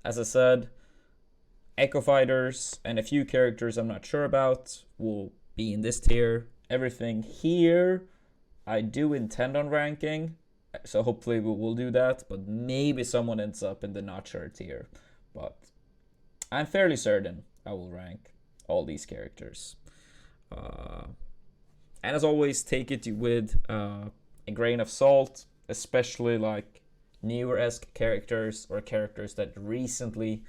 as I said, Echo Fighters and a few characters I'm not sure about will be in this tier. Everything here I do intend on ranking, so hopefully we will do that, but maybe someone ends up in the not sure tier. But I'm fairly certain I will rank all these characters. And as always, take it with a grain of salt, especially like newer-esque characters or characters that recently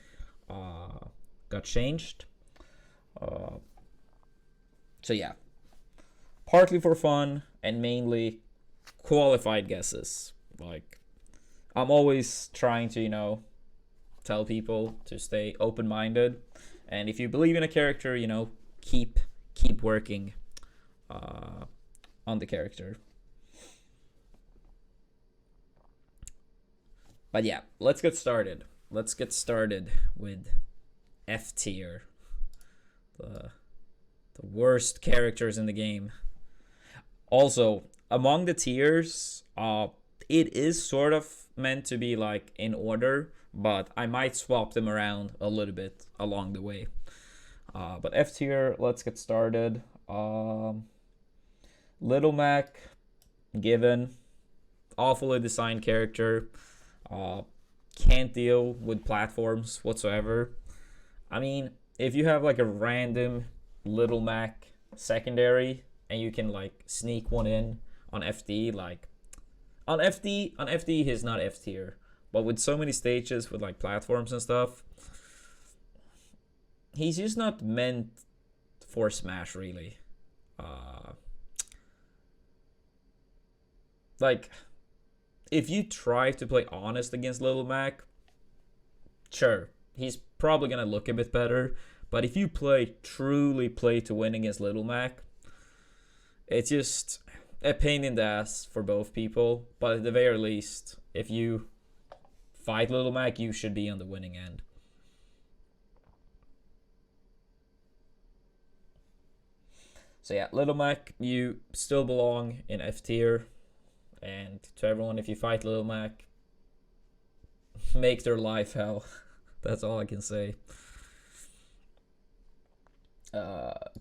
got changed. So yeah, partly for fun and mainly qualified guesses. Like, I'm always trying to, tell people to stay open-minded, and if you believe in a character, keep working on the character. But yeah, let's get started. Let's get started with F tier, the worst characters in the game. Also, among the tiers, it is sort of meant to be like in order, but I might swap them around a little bit along the way. But F tier, let's get started. Little Mac, given, awfully designed character. Can't deal with platforms whatsoever. I mean, if you have like a random Little Mac secondary and you can like sneak one in on FD, like on FD he's not F tier, but with so many stages with like platforms and stuff, he's just not meant for Smash really. Like, if you try to play honest against Little Mac, sure, he's probably gonna look a bit better. But if you truly play to win against Little Mac, it's just a pain in the ass for both people. But at the very least, if you fight Little Mac, you should be on the winning end. So yeah, Little Mac, you still belong in F tier. And to everyone, if you fight Little Mac, make their life hell. That's all I can say.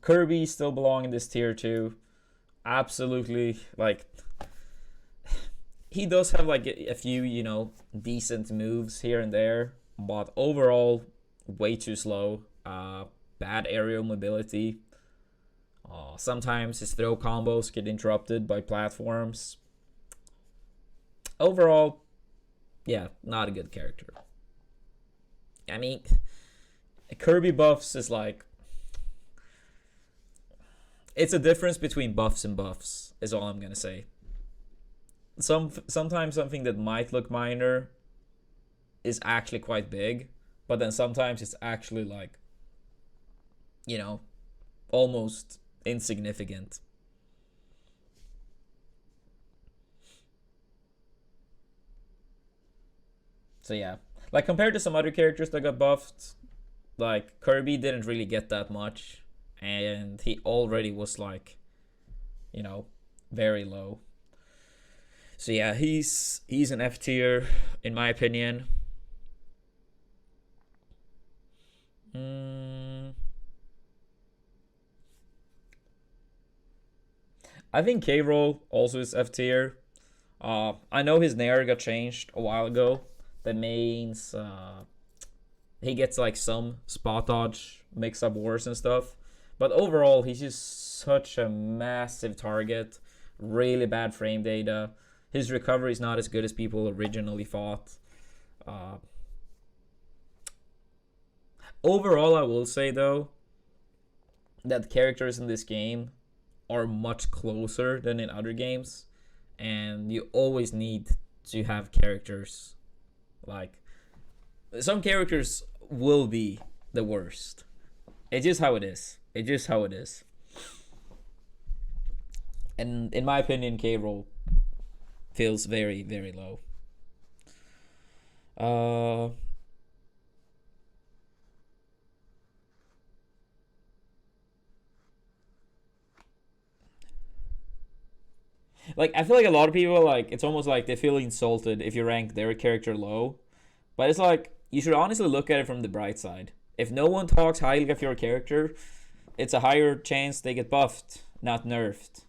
Kirby still belong in this tier too. Absolutely, like, he does have like a few, decent moves here and there, but overall, way too slow. Bad aerial mobility. Sometimes his throw combos get interrupted by platforms. Overall, yeah, not a good character. I mean, Kirby buffs is like, it's a difference between buffs and buffs, is all I'm gonna say. Sometimes something that might look minor is actually quite big, but then sometimes it's actually like, almost insignificant. So yeah, like compared to some other characters that got buffed, like Kirby didn't really get that much, and he already was like, very low. So yeah, he's an F tier in my opinion. I think K-Roll also is F tier. I know his Nair got changed a while ago. That means he gets like some spot dodge, mix up wars and stuff. But overall, he's just such a massive target. Really bad frame data. His recovery is not as good as people originally thought. Overall, I will say though that characters in this game are much closer than in other games, and you always need to have characters. Like, some characters will be the worst. It's just how it is. And in my opinion, K-Roll feels very, very low. Like, I feel like a lot of people, like, it's almost like they feel insulted if you rank their character low. But it's like, you should honestly look at it from the bright side. If no one talks highly of your character, it's a higher chance they get buffed, not nerfed.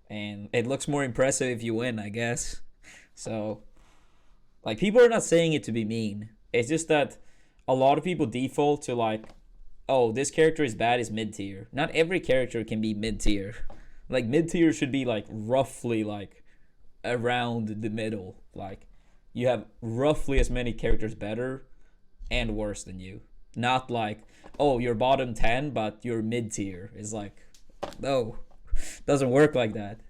And it looks more impressive if you win, I guess. So, like, people are not saying it to be mean. It's just that a lot of people default to, like, oh, this character is bad, is mid tier. Not every character can be mid tier. Like, mid tier should be, like, roughly, like, around the middle. Like, you have roughly as many characters better and worse than you. Not like, oh, you're bottom 10, but you're mid tier. It's like, no, doesn't work like that.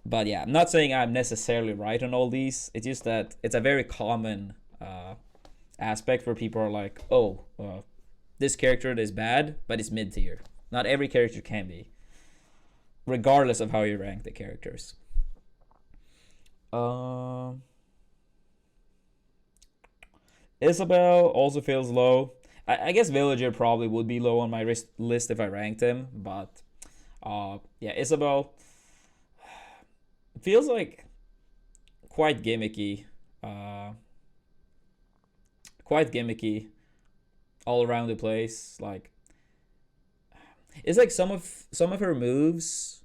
But yeah, I'm not saying I'm necessarily right on all these. It's just that it's a very common aspect where people are like, oh, this character is bad, but it's mid tier. Not every character can be, regardless of how you rank the characters. Isobel also feels low. I guess Villager probably would be low on my list if I ranked him, but yeah, Isobel feels like quite gimmicky. Quite gimmicky all around the place. Like, it's like some of her moves,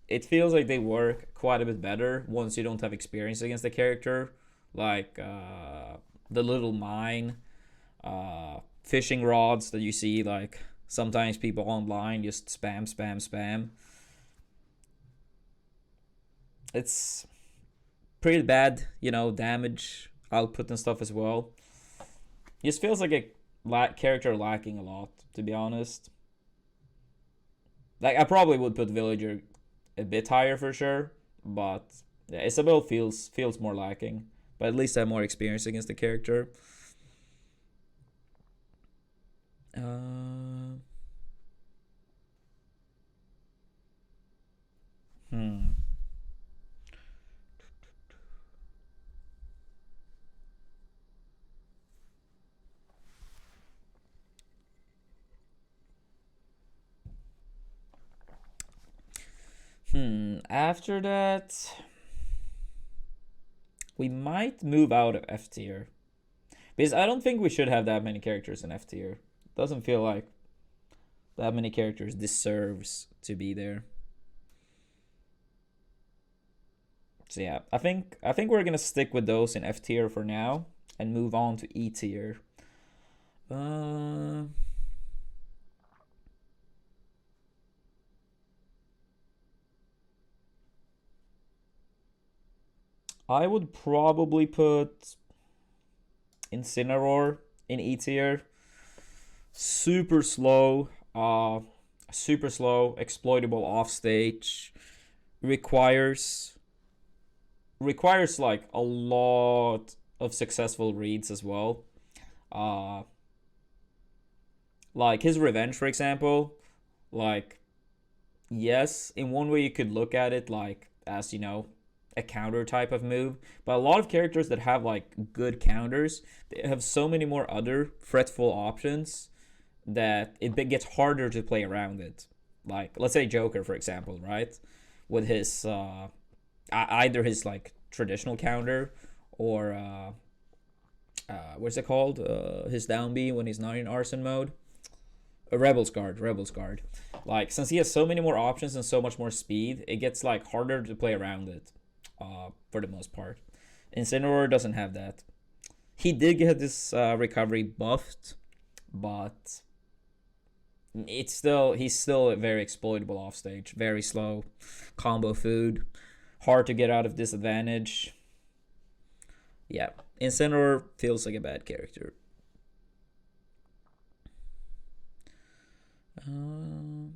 it feels like they work quite a bit better once you don't have experience against the character. Like the little mine, fishing rods that you see, like sometimes people online just spam. It's pretty bad, damage output and stuff as well. It just feels like a character lacking a lot, to be honest. Like, I probably would put Villager a bit higher for sure, but yeah, Isobel feels more lacking. But at least I have more experience against the character. Hmm. After that, we might move out of F tier. Because I don't think we should have that many characters in F tier. Doesn't feel like that many characters deserves to be there. So yeah, I think we're gonna stick with those in F tier for now and move on to E tier. I would probably put Incineroar in E tier. Super slow, exploitable offstage. Requires like a lot of successful reads as well. Uh, like his revenge, for example. Like, yes, in one way you could look at it like as a counter type of move, but a lot of characters that have like good counters, they have so many more other fretful options that it gets harder to play around it. Like, let's say Joker, for example, right? With his either his like traditional counter or what's it called? His down B when he's not in arson mode. A Rebel's Guard. Like, since he has so many more options and so much more speed, it gets like harder to play around it, for the most part. Incineroar doesn't have that. He did get this recovery buffed, but he's still a very exploitable offstage. Very slow, combo food, hard to get out of disadvantage. Yeah, Incineroar feels like a bad character. Hmm.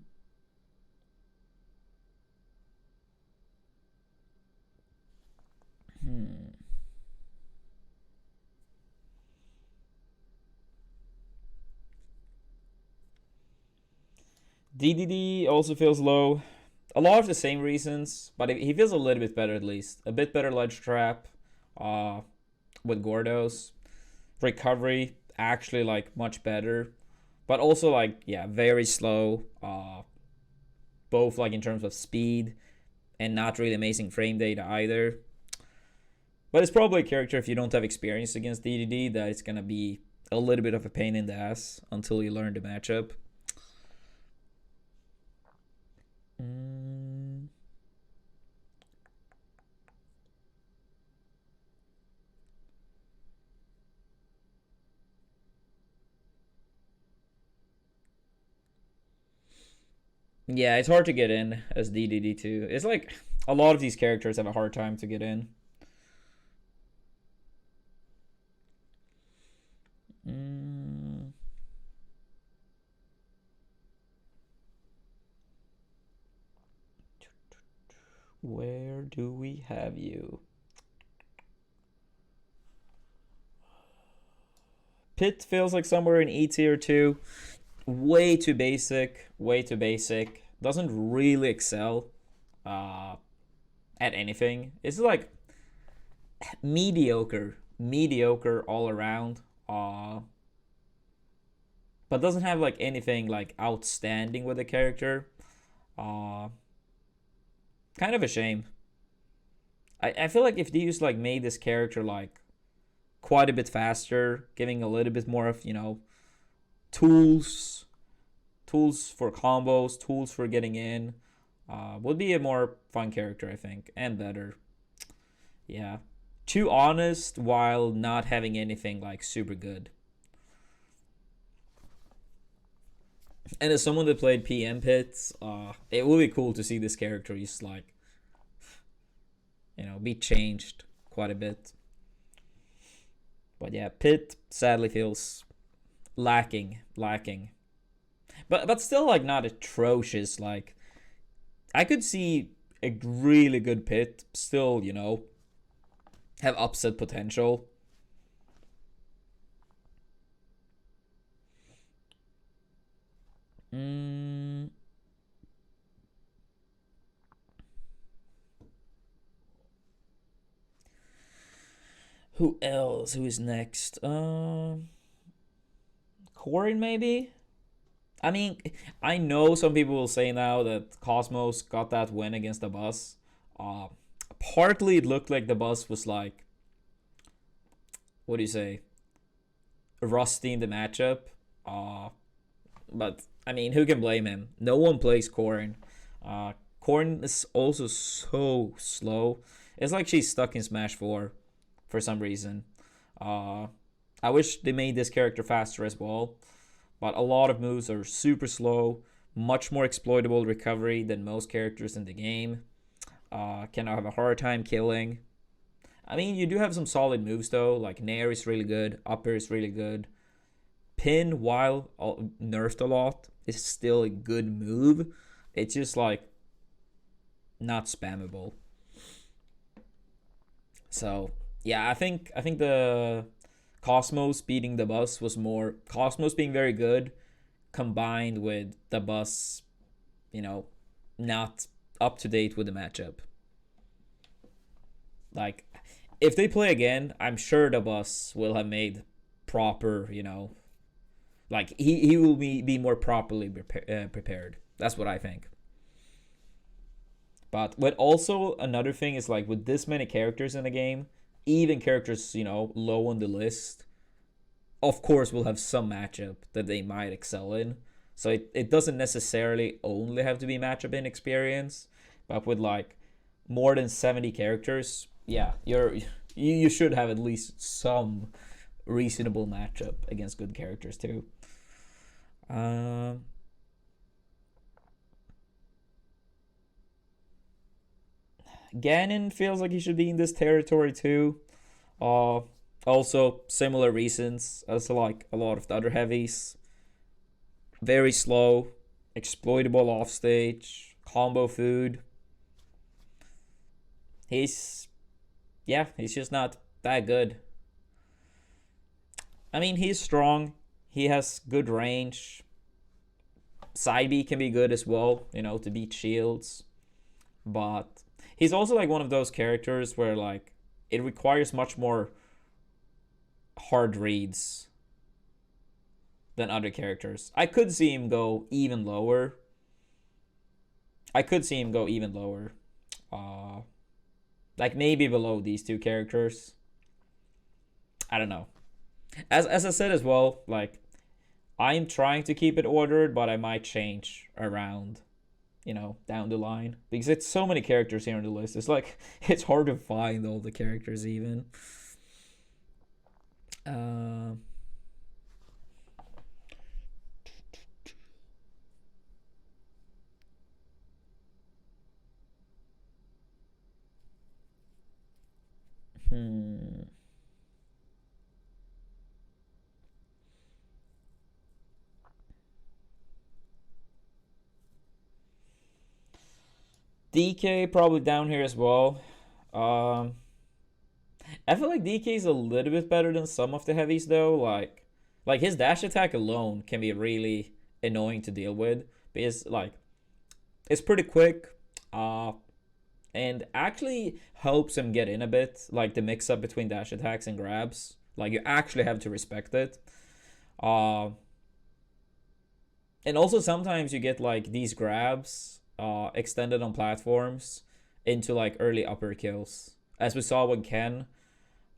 DDD also feels low. A lot of the same reasons, but he feels a little bit better at least. A bit better ledge trap with Gordos. Recovery, actually, like, much better. But also, like, yeah, very slow. Both, like, in terms of speed and not really amazing frame data either. But it's probably a character, if you don't have experience against DDD, that it's gonna be a little bit of a pain in the ass until you learn the matchup. Yeah, it's hard to get in as DDD too. It's like a lot of these characters have a hard time to get in. Where do we have you? Pit feels like somewhere in E tier 2. Way too basic. Way too basic. Doesn't really excel at anything. It's like mediocre. Mediocre all around. But doesn't have like anything like outstanding with the character. Kind of a shame. I feel like if they just like made this character like quite a bit faster, giving a little bit more of, tools for combos, tools for getting in, would be a more fun character, I think, and better. Yeah. Too honest while not having anything like super good. And as someone that played PM Pits, it would be cool to see this character just like, be changed quite a bit. But yeah, Pit sadly feels lacking. But still like not atrocious. Like I could see a really good Pit still, have upset potential. Who else? Who is next? Corinne maybe? I mean, I know some people will say now that Cosmos got that win against the bus. Uh, Partly it looked like the bus was like, what do you say, rusty in the matchup. But I mean, who can blame him? No one plays Corinne. Corinne is also so slow. It's like she's stuck in Smash 4 for some reason. I wish they made this character faster as well. But a lot of moves are super slow, much more exploitable recovery than most characters in the game. Can have a hard time killing. I mean, you do have some solid moves though, like Nair is really good, Upper is really good. Pin, while nerfed a lot, is still a good move. It's just like not spammable. So yeah, I think the Cosmos beating the bus was more Cosmos being very good combined with the bus, not up to date with the matchup. Like, if they play again, I'm sure the bus will have made proper, like he will be more properly prepared. That's what I think. But also another thing is like with this many characters in the game, even characters, low on the list, of course will have some matchup that they might excel in. So it doesn't necessarily only have to be matchup inexperience, but with like more than 70 characters, yeah, you should have at least some reasonable matchup against good characters too. Ganon feels like he should be in this territory too. Also, similar reasons as like a lot of the other heavies. Very slow, exploitable offstage, combo food. He's just not that good. I mean, he's strong. He has good range. Side B can be good as well, to beat shields. But he's also like one of those characters where like it requires much more hard reads than other characters. I could see him go even lower. Uh, Like maybe below these two characters. I don't know. As I said as well, like I'm trying to keep it ordered, but I might change around, down the line because it's so many characters here on the list. It's like it's hard to find all the characters even. Uh, hmm. DK probably down here as well. Um, I feel like DK is a little bit better than some of the heavies though. Like his dash attack alone can be really annoying to deal with because like it's pretty quick. And actually helps him get in a bit, like the mix up between dash attacks and grabs. Like you actually have to respect it. Uh, and also sometimes you get like these grabs extended on platforms into like early upper kills, as we saw when Ken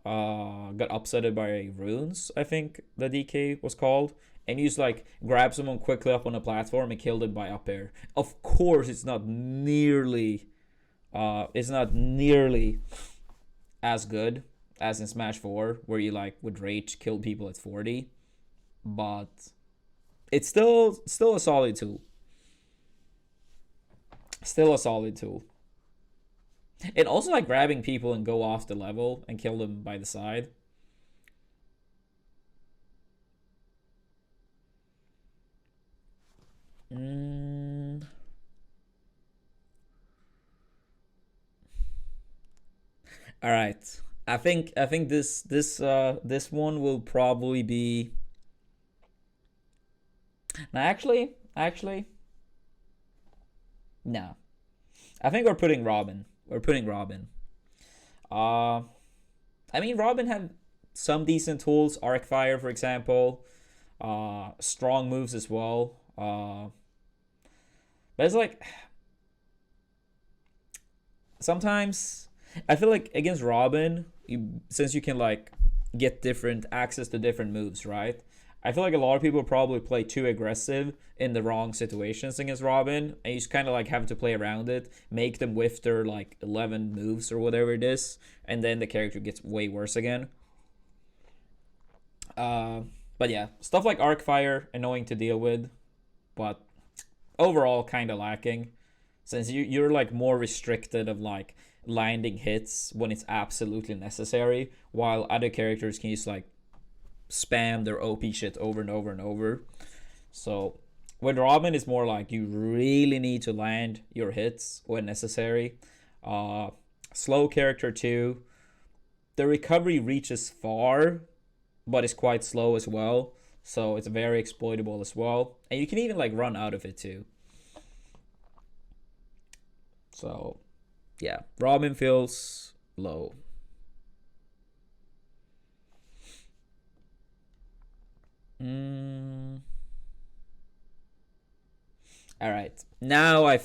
got upsetted by runes. I think the DK was called. And you just like grab someone quickly up on a platform and kill them by up air. Of course, it's not nearly as good as in Smash 4, where you like would rage kill people at 40, but it's still a solid tool. Still a solid tool. And also like grabbing people and go off the level and kill them by the side. Mm. All right. I think this one will probably be. No, actually, no. I think we're putting Robin. We're putting Robin. Uh, I mean, Robin had some decent tools. Arc Fire, for example. Strong moves as well. But it's like sometimes I feel like against Robin, since you can like get different access to different moves, right? I feel like a lot of people probably play too aggressive in the wrong situations against Robin, and you just kind of like have to play around it, make them whiff their like 11 moves or whatever it is, and then the character gets way worse again. Uh, but yeah, stuff like Arc Fire, annoying to deal with, but overall kind of lacking since you're like more restricted of like landing hits when it's absolutely necessary, while other characters can just like spam their OP shit over and over and over. So with Robin, it's more like you really need to land your hits when necessary. Uh, Slow character too. The recovery reaches far, but it's quite slow as well. So it's very exploitable as well, and you can even like run out of it too. So yeah, Robin feels low. Mm, all right. Now I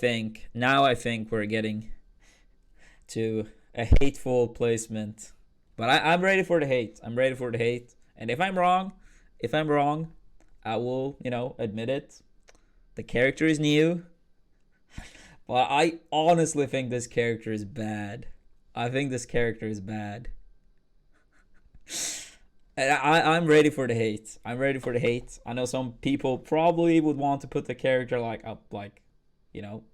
think we're getting to a hateful placement. But I'm ready for the hate. I'm ready for the hate. And if I'm wrong, I will, admit it. The character is new, but I honestly think this character is bad. I think this character is bad. And I'm ready for the hate. I'm ready for the hate. I know some people probably would want to put the character like up like,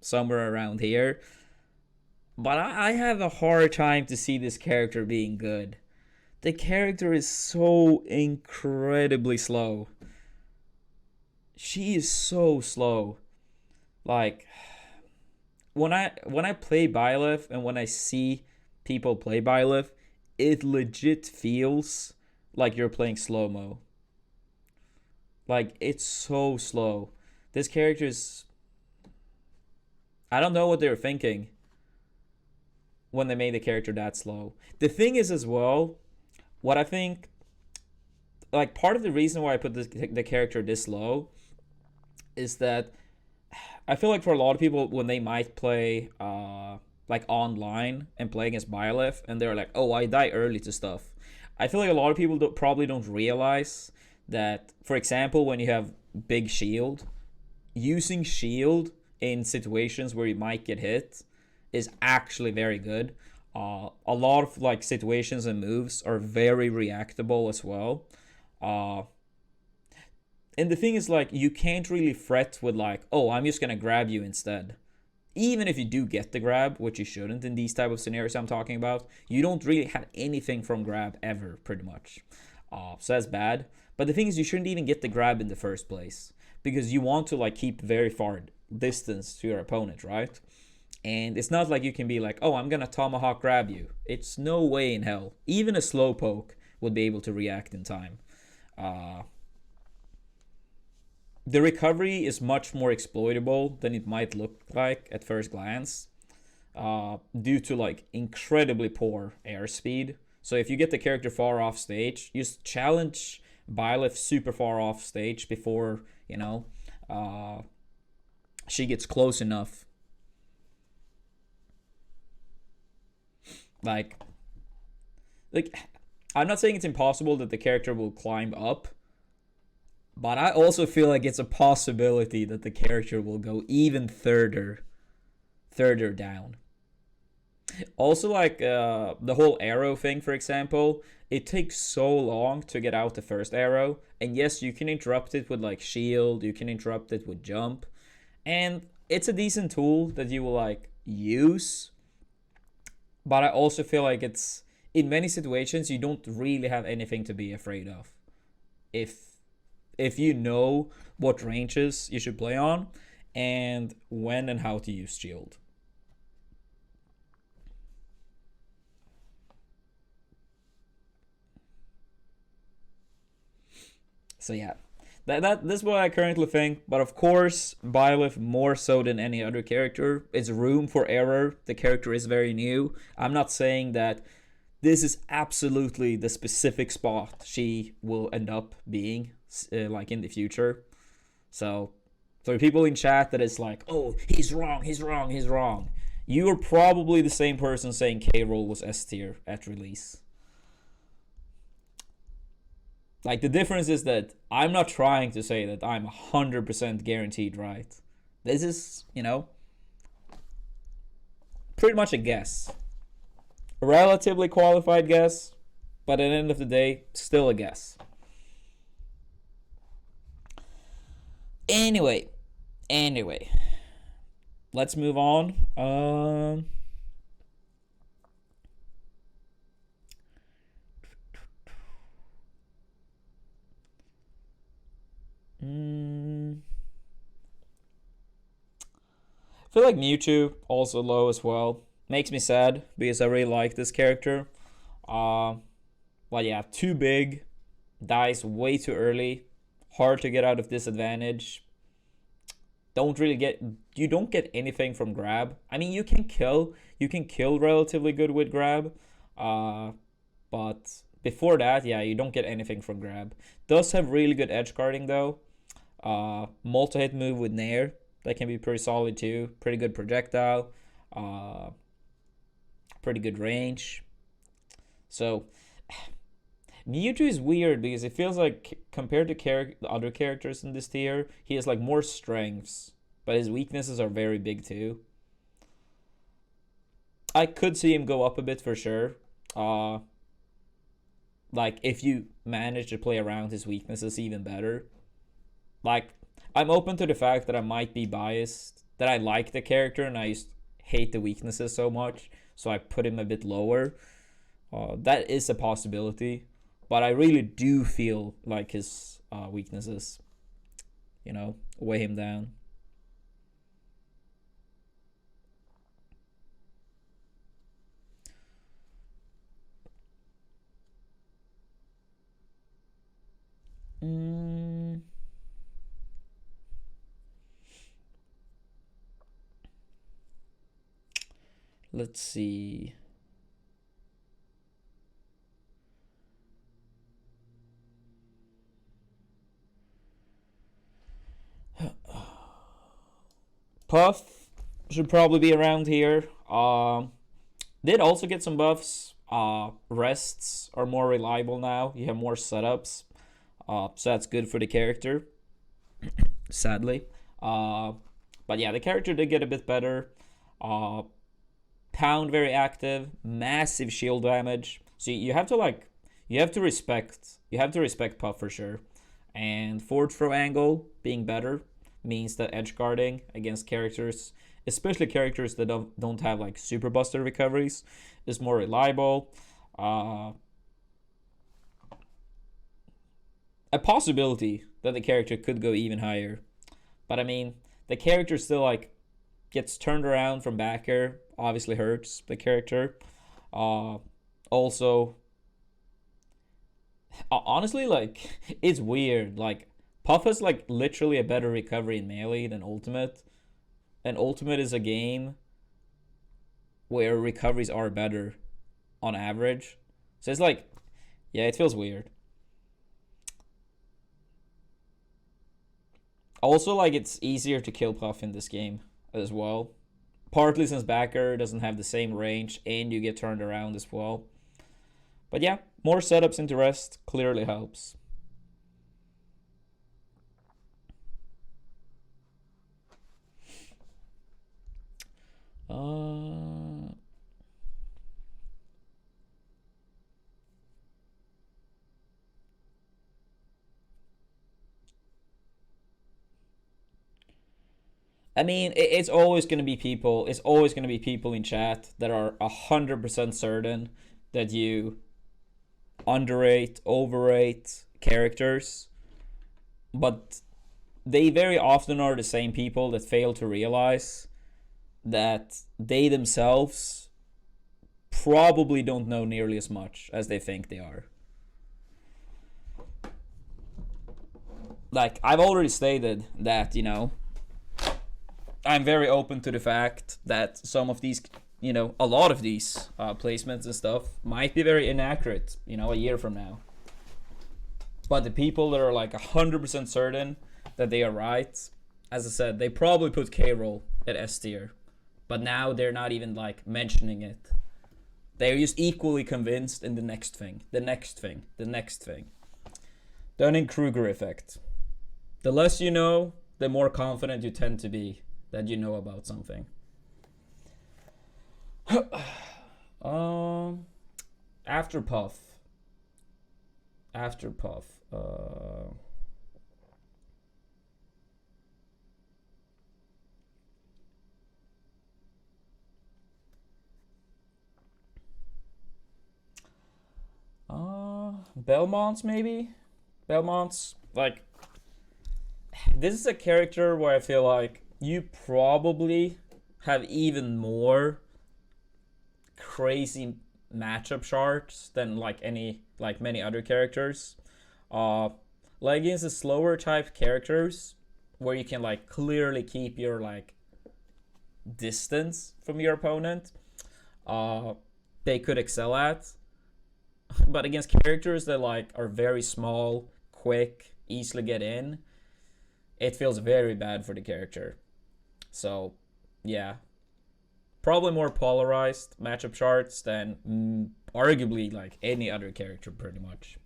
somewhere around here. But I have a hard time to see this character being good. The character is so incredibly slow. She is so slow. Like when I play Byleth and when I see people play Byleth, it legit feels like you're playing slow mo. Like it's so slow. This character is. I don't know what they were thinking when they made the character that slow. The thing is as well, what I think, like part of the reason why I put the character this low is that I feel like for a lot of people when they might play like online and playing as Byleth, and they're like, oh, I die early to stuff. I feel like a lot of people probably don't realize that, for example, when you have big shield, using shield in situations where you might get hit is actually very good. A lot of like situations and moves are very reactable as well. Uh, and the thing is, like, you can't really fret with like, oh, I'm just gonna grab you instead. Even if you do get the grab, which you shouldn't in these type of scenarios I'm talking about, you don't really have anything from grab ever, pretty much. So that's bad. But the thing is, you shouldn't even get the grab in the first place because you want to like keep very far distance to your opponent, right? And it's not like you can be like, oh, I'm gonna tomahawk grab you. It's no way in hell. Even a slow poke would be able to react in time. Uh, the recovery is much more exploitable than it might look like at first glance, due to like incredibly poor airspeed. So if you get the character far off stage, just challenge Byleth super far off stage before, uh, she gets close enough. Like, like I'm not saying it's impossible that the character will climb up, but I also feel like it's a possibility that the character will go even further down. Also, like the whole arrow thing, for example, it takes so long to get out the first arrow. And yes, you can interrupt it with like shield, you can interrupt it with jump, and it's a decent tool that you will like use. But I also feel like it's in many situations you don't really have anything to be afraid of if you know what ranges you should play on and when and how to use shield. So yeah, that's what I currently think. But of course, Byleth more so than any other character. It's room for error. The character is very new. I'm not saying that this is absolutely the specific spot she will end up being, like in the future. So, for people in chat that is like, oh, he's wrong, he's wrong, he's wrong. You are probably the same person saying K roll was S tier at release. Like, the difference is that I'm not trying to say that I'm 100% guaranteed right. This is, pretty much a guess. A relatively qualified guess, but at the end of the day, still a guess. Anyway, let's move on. I feel like Mewtwo also low as well. Makes me sad because I really like this character. But yeah, too big, dies way too early, hard to get out of disadvantage. You don't get anything from grab. I mean, you can kill relatively good with grab, but before that, yeah, you don't get anything from grab. Does have really good edge guarding though. Multi-hit move with Nair that can be pretty solid too. Pretty good projectile. Uh, Pretty good range. So Mewtwo is weird because it feels like compared to other characters in this tier, he has like more strengths, but his weaknesses are very big too. I could see him go up a bit for sure. Like if you manage to play around his weaknesses even better. Like I'm open to the fact that I might be biased, that I like the character and I just hate the weaknesses so much, so I put him a bit lower. That is a possibility, but I really do feel like his weaknesses, weigh him down. Mm. Let's see. Puff should probably be around here. Did also get some buffs. Rests are more reliable now. You have more setups. So that's good for the character, sadly. But yeah, the character did get a bit better. Uh, Pound very active, massive shield damage. So you have to like, you have to respect Puff for sure. And forward throw angle being better means that edge guarding against characters, especially characters that don't have like super buster recoveries, is more reliable. Uh, a possibility that the character could go even higher, but I mean the character still like gets turned around from backer. Obviously hurts the character. Uh, Also, honestly, like it's weird. Like Puff has like literally a better recovery in melee than Ultimate, and Ultimate is a game where recoveries are better on average. So it's like, yeah, it feels weird. Also, like it's easier to kill Puff in this game as well. Partly since backer doesn't have the same range and you get turned around as well. But yeah, more setups into rest clearly helps. Uh, I mean, it's always going to be people. It's always going to be people in chat that are 100% certain that you underrate, overrate characters, but they very often are the same people that fail to realize that they themselves probably don't know nearly as much as they think they are. Like, I've already stated that, I'm very open to the fact that some of these, a lot of these placements and stuff might be very inaccurate, a year from now. But the people that are like 100% certain that they are right, as I said, they probably put Cairo at S tier. But now they're not even like mentioning it. They're just equally convinced in the next thing, the next thing, the next thing. Dunning-Kruger effect. The less you know, the more confident you tend to be that you know about something. um, After Puff. After Puff. Belmont's maybe? Belmont's like, this is a character where I feel like you probably have even more crazy matchup charts than like many other characters. Uh like against the slower type characters where you can like clearly keep your like distance from your opponent, uh they could excel at. But against characters that like are very small, quick, easily get in, it feels very bad for the character. So, yeah, probably more polarized matchup charts than arguably like any other character, pretty much.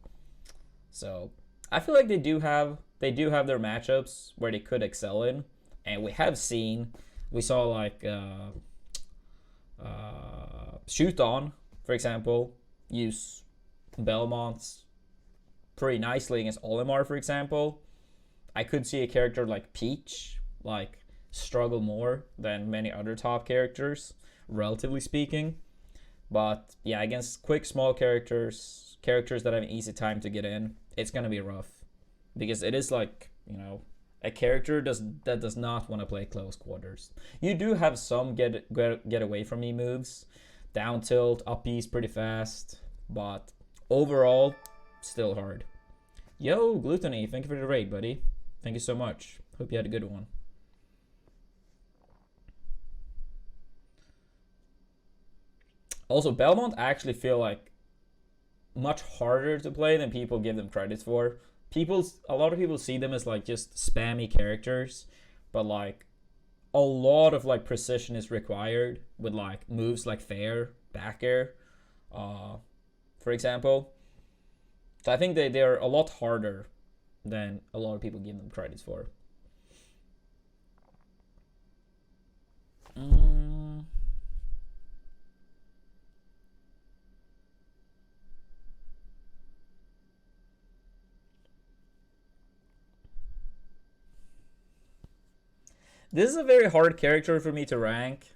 So, I feel like they do have their matchups where they could excel in, and we saw like Shoot On, for example, use Belmont's pretty nicely against Olimar, for example. I could see a character like Peach like struggle more than many other top characters, relatively speaking. But yeah, against quick small characters that have an easy time to get in, it's gonna be rough because it is like a character that does not want to play close quarters. You do have some get away from me moves, down tilt, up E's pretty fast, but overall, still hard. Yo, Gluttony, thank you for the raid, buddy. Thank you so much. Hope you had a good one. Also, Belmont actually feel like much harder to play than people give them credit for. A lot of people see them as like just spammy characters, but like a lot of like precision is required with like moves like fair, back air, uh, for example. So I think they're a lot harder than a lot of people give them credits for. Mm. This is a very hard character for me to rank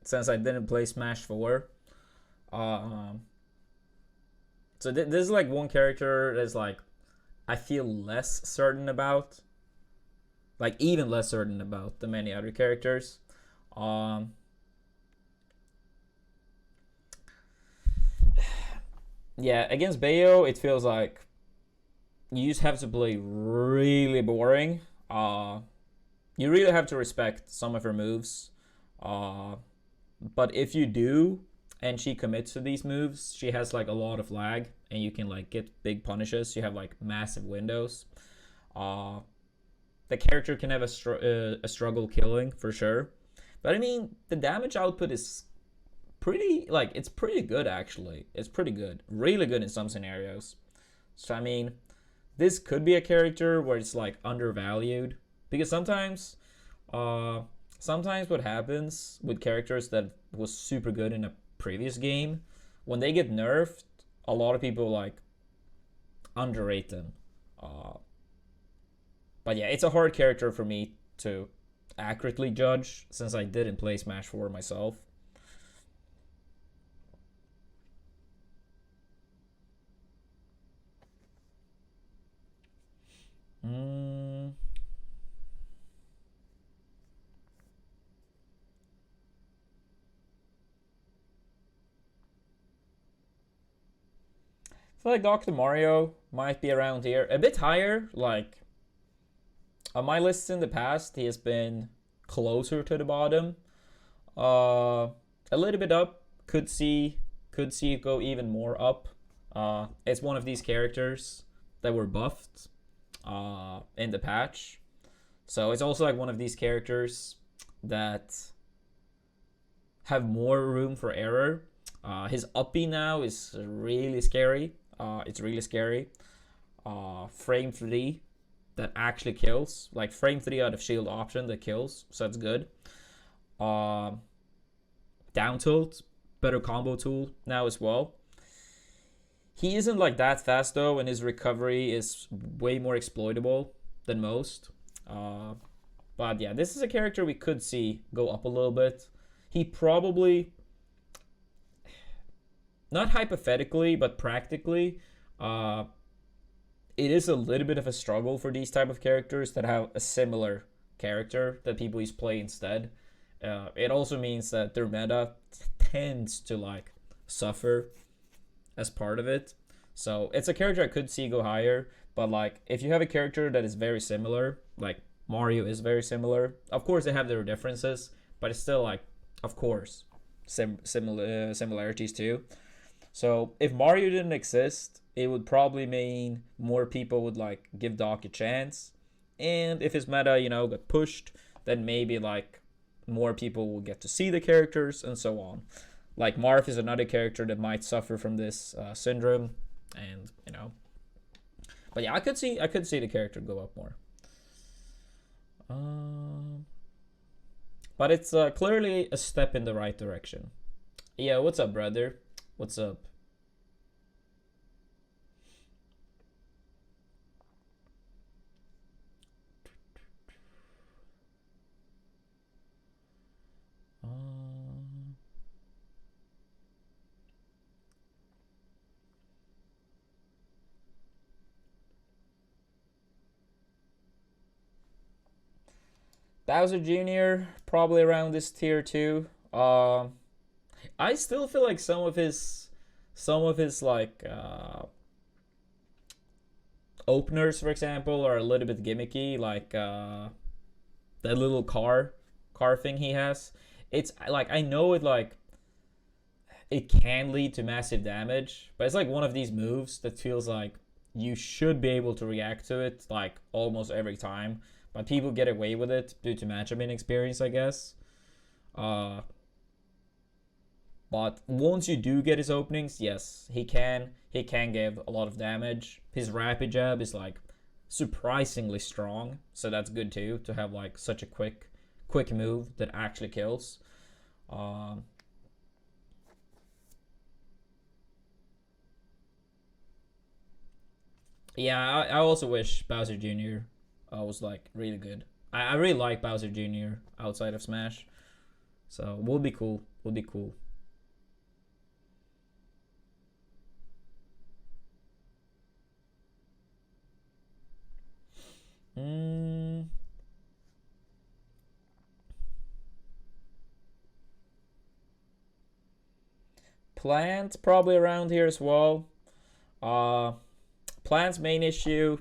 since I didn't play Smash 4. Um, so this is like one character that's like I feel less certain about, like even less certain about than many other characters. Um, yeah, against Bayo, it feels like you just have to play really boring. You really have to respect some of her moves. Uh, but if you do, and she commits to these moves, she has like a lot of lag, and you can like get big punishes. You have like massive windows. Uh, the character can have a struggle killing for sure. But I mean, the damage output is pretty like it's pretty good actually. It's pretty good, really good in some scenarios. So I mean, this could be a character where it's like undervalued because uh, sometimes what happens with characters that was super good in a previous game, when they get nerfed, a lot of people like underrate them. Uh, but yeah, it's a hard character for me to accurately judge since I didn't play Smash 4 myself. Mm, I feel like Dr. Mario might be around here. A bit higher, like on my lists in the past, he has been closer to the bottom. A little bit up. Could see it go even more up. It's one of these characters that were buffed in the patch, so it's also like one of these characters that have more room for error. His uppy now is really scary. It's really scary. Frame 3 that actually kills. Like frame 3 out of shield option that kills. So that's good. Uh, Down tilt, better combo tool now as well. He isn't like that fast though, and his recovery is way more exploitable than most. Uh, but yeah, this is a character we could see go up a little bit. He probably, not hypothetically, but practically, uh, it is a little bit of a struggle for these type of characters that have a similar character that people use play instead. It also means that their meta tends to like suffer as part of it. So it's a character I could see go higher, but like if you have a character that is very similar, like Mario is very similar. Of course, they have their differences, but it's still like, of course, similarities too. So if Mario didn't exist, it would probably mean more people would like give Doc a chance, and if his meta, got pushed, then maybe like more people will get to see the characters and so on. Like Marth is another character that might suffer from this syndrome, and But yeah, I could see the character go up more. Um, but it's clearly a step in the right direction. Yeah, what's up, brother? What's up? Um, Bowser Jr. probably around this tier too. I still feel like some of his like openers, for example, are a little bit gimmicky. Like that little car thing he has. It's like I know it can lead to massive damage, but it's like one of these moves that feels like you should be able to react to it like almost every time. but people get away with it due to matchup inexperience, I guess. Uh, but once you do get his openings, yes, he can give a lot of damage. His rapid jab is like surprisingly strong, so that's good too to have like such a quick move that actually kills. Um, yeah, I also wish Bowser Jr. Was like really good. I really like Bowser Jr. outside of Smash, so would be cool. Would be cool. Mm, Plant probably around here as well. Uh, Plant's main issue,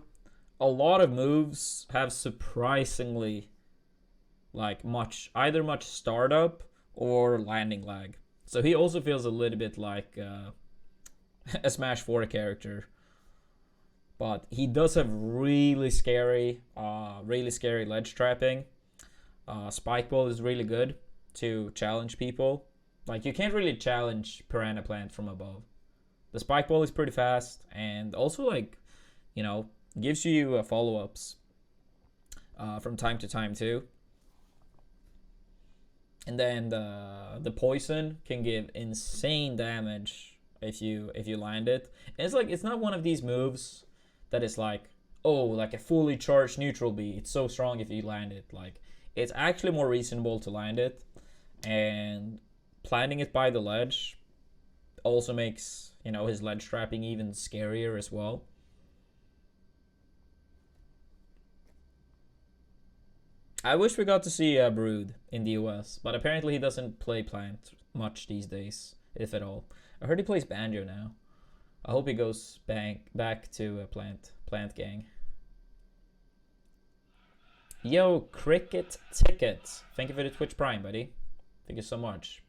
a lot of moves have surprisingly like much startup or landing lag. So he also feels a little bit like a Smash 4 character. But he does have really scary ledge trapping. Spike Ball is really good to challenge people. Like you can't really challenge Piranha Plant from above. The Spike Ball is pretty fast and also like, gives you follow ups from time to time too. And then the poison can give insane damage if you land it. And it's like it's not one of these moves that is like, oh, like a fully charged neutral B. It's so strong if you land it. Like it's actually more reasonable to land it, and planting it by the ledge also makes his ledge trapping even scarier as well. I wish we got to see Brood in the US, but apparently he doesn't play Plant much these days, if at all. I heard he plays banjo now. I hope he goes back to Plant Gang. Yo, Cricket Ticket. Thank you for the Twitch Prime, buddy. Thank you so much.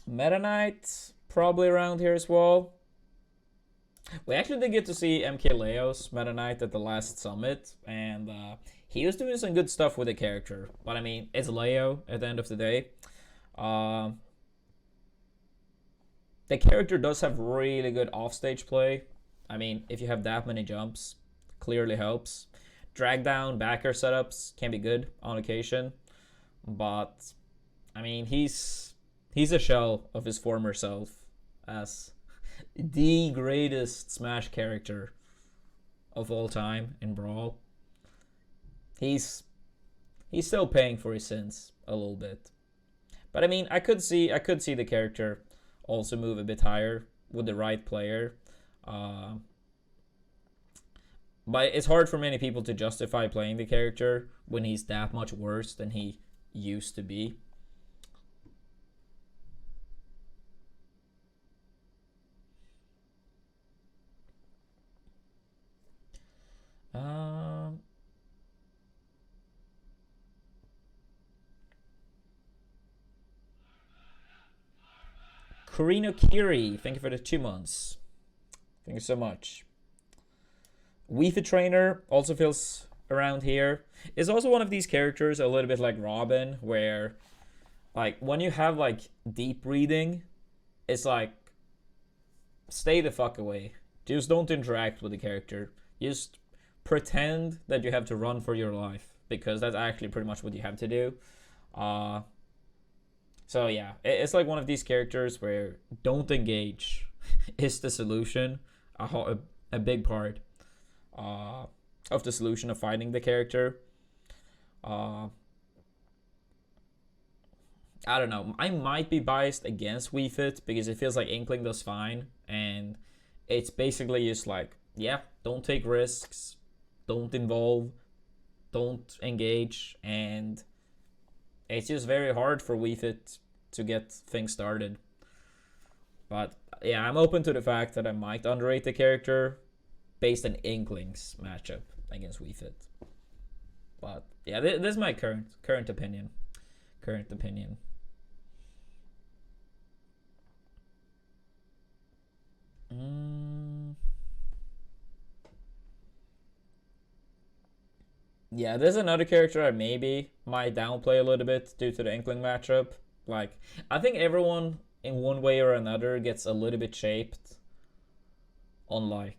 Meta Knight, probably around here as well. We actually did get to see MK Leo's Meta Knight at the last summit, and he was doing some good stuff with the character. But I mean, it's Leo at the end of the day. Uh, the character does have really good offstage play. I mean, if you have that many jumps, clearly helps. Drag down backer setups can be good on occasion, but I mean, he's a shell of his former self as the greatest Smash character of all time in Brawl. He's still paying for his sins a little bit. But I mean, I could see the character also move a bit higher with the right player. But it's hard for many people to justify playing the character when he's that much worse than he used to be. Corinne Kiri, thank you for the 2 months. Thank you so much. Wii Fit Trainer also feels around here. Is also one of these characters a little bit like Robin, where like when you have like deep breathing, it's like stay the fuck away. Just don't interact with the character. Just pretend that you have to run for your life, because that's actually pretty much what you have to do. So yeah, it's like one of these characters where don't engage is the solution. A big part of the solution of fighting the character. I don't know. I might be biased against Wii Fit because it feels like Inkling does fine, and it's basically just like, yeah, don't take risks, don't involve, don't engage, and it's just very hard for Wii Fit to get things started. But yeah, I'm open to the fact that I might underrate the character based on Inkling's matchup against Wii Fit. But yeah, this is my current opinion. Current opinion. Mm. Yeah, there's another character I maybe might downplay a little bit due to the Inkling matchup. Like, I think everyone in one way or another gets a little bit shaped on like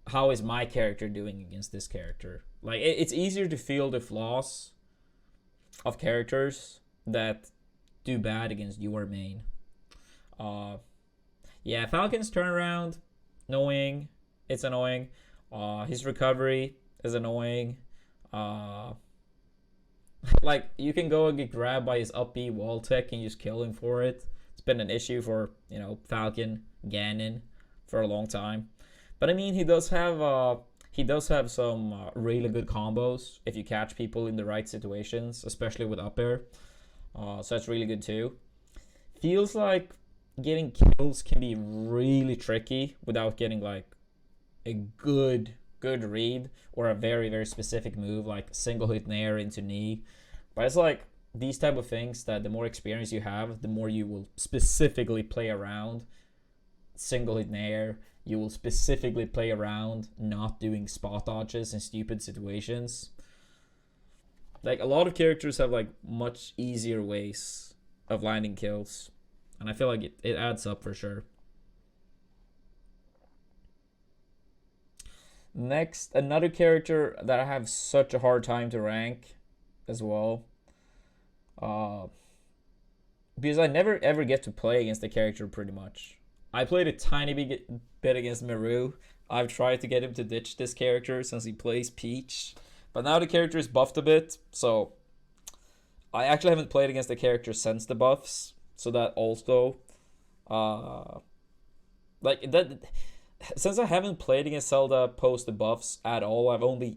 how is my character doing against this character. Like, it's easier to feel the flaws of characters that do bad against your main. Uh, yeah, Falcon's turnaround, annoying. It's annoying. His recovery is annoying. Uh, like you can go and get grabbed by his up B wall tech and just kill him for it. It's been an issue for Falcon, Ganon, for a long time. But I mean, he does have some really good combos if you catch people in the right situations, especially with up air. So that's really good too. Feels like getting kills can be really tricky without getting like a good read or a very specific move like single hit nair into knee. But it's like these type of things that the more experience you have, the more you will specifically play around single hit nair. You will specifically play around not doing spot dodges in stupid situations. Like a lot of characters have like much easier ways of landing kills, and I feel like it adds up for sure. Next, another character that I have such a hard time to rank as well. Uh, because I never ever get to play against the character pretty much. I played a tiny bit against Meru. I've tried to get him to ditch this character since he plays Peach. But now the character is buffed a bit, so I actually haven't played against the character since the buffs. So that also, like that, since I haven't played against Zelda post the buffs at all, I've only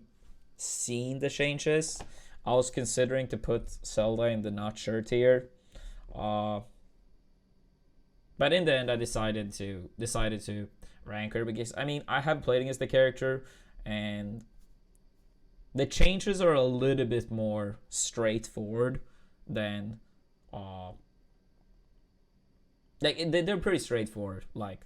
seen the changes. I was considering to put Zelda in the not sure tier, but in the end, I decided to rank her because I mean I have played against the character, and the changes are a little bit more straightforward than, like they're pretty straightforward. Like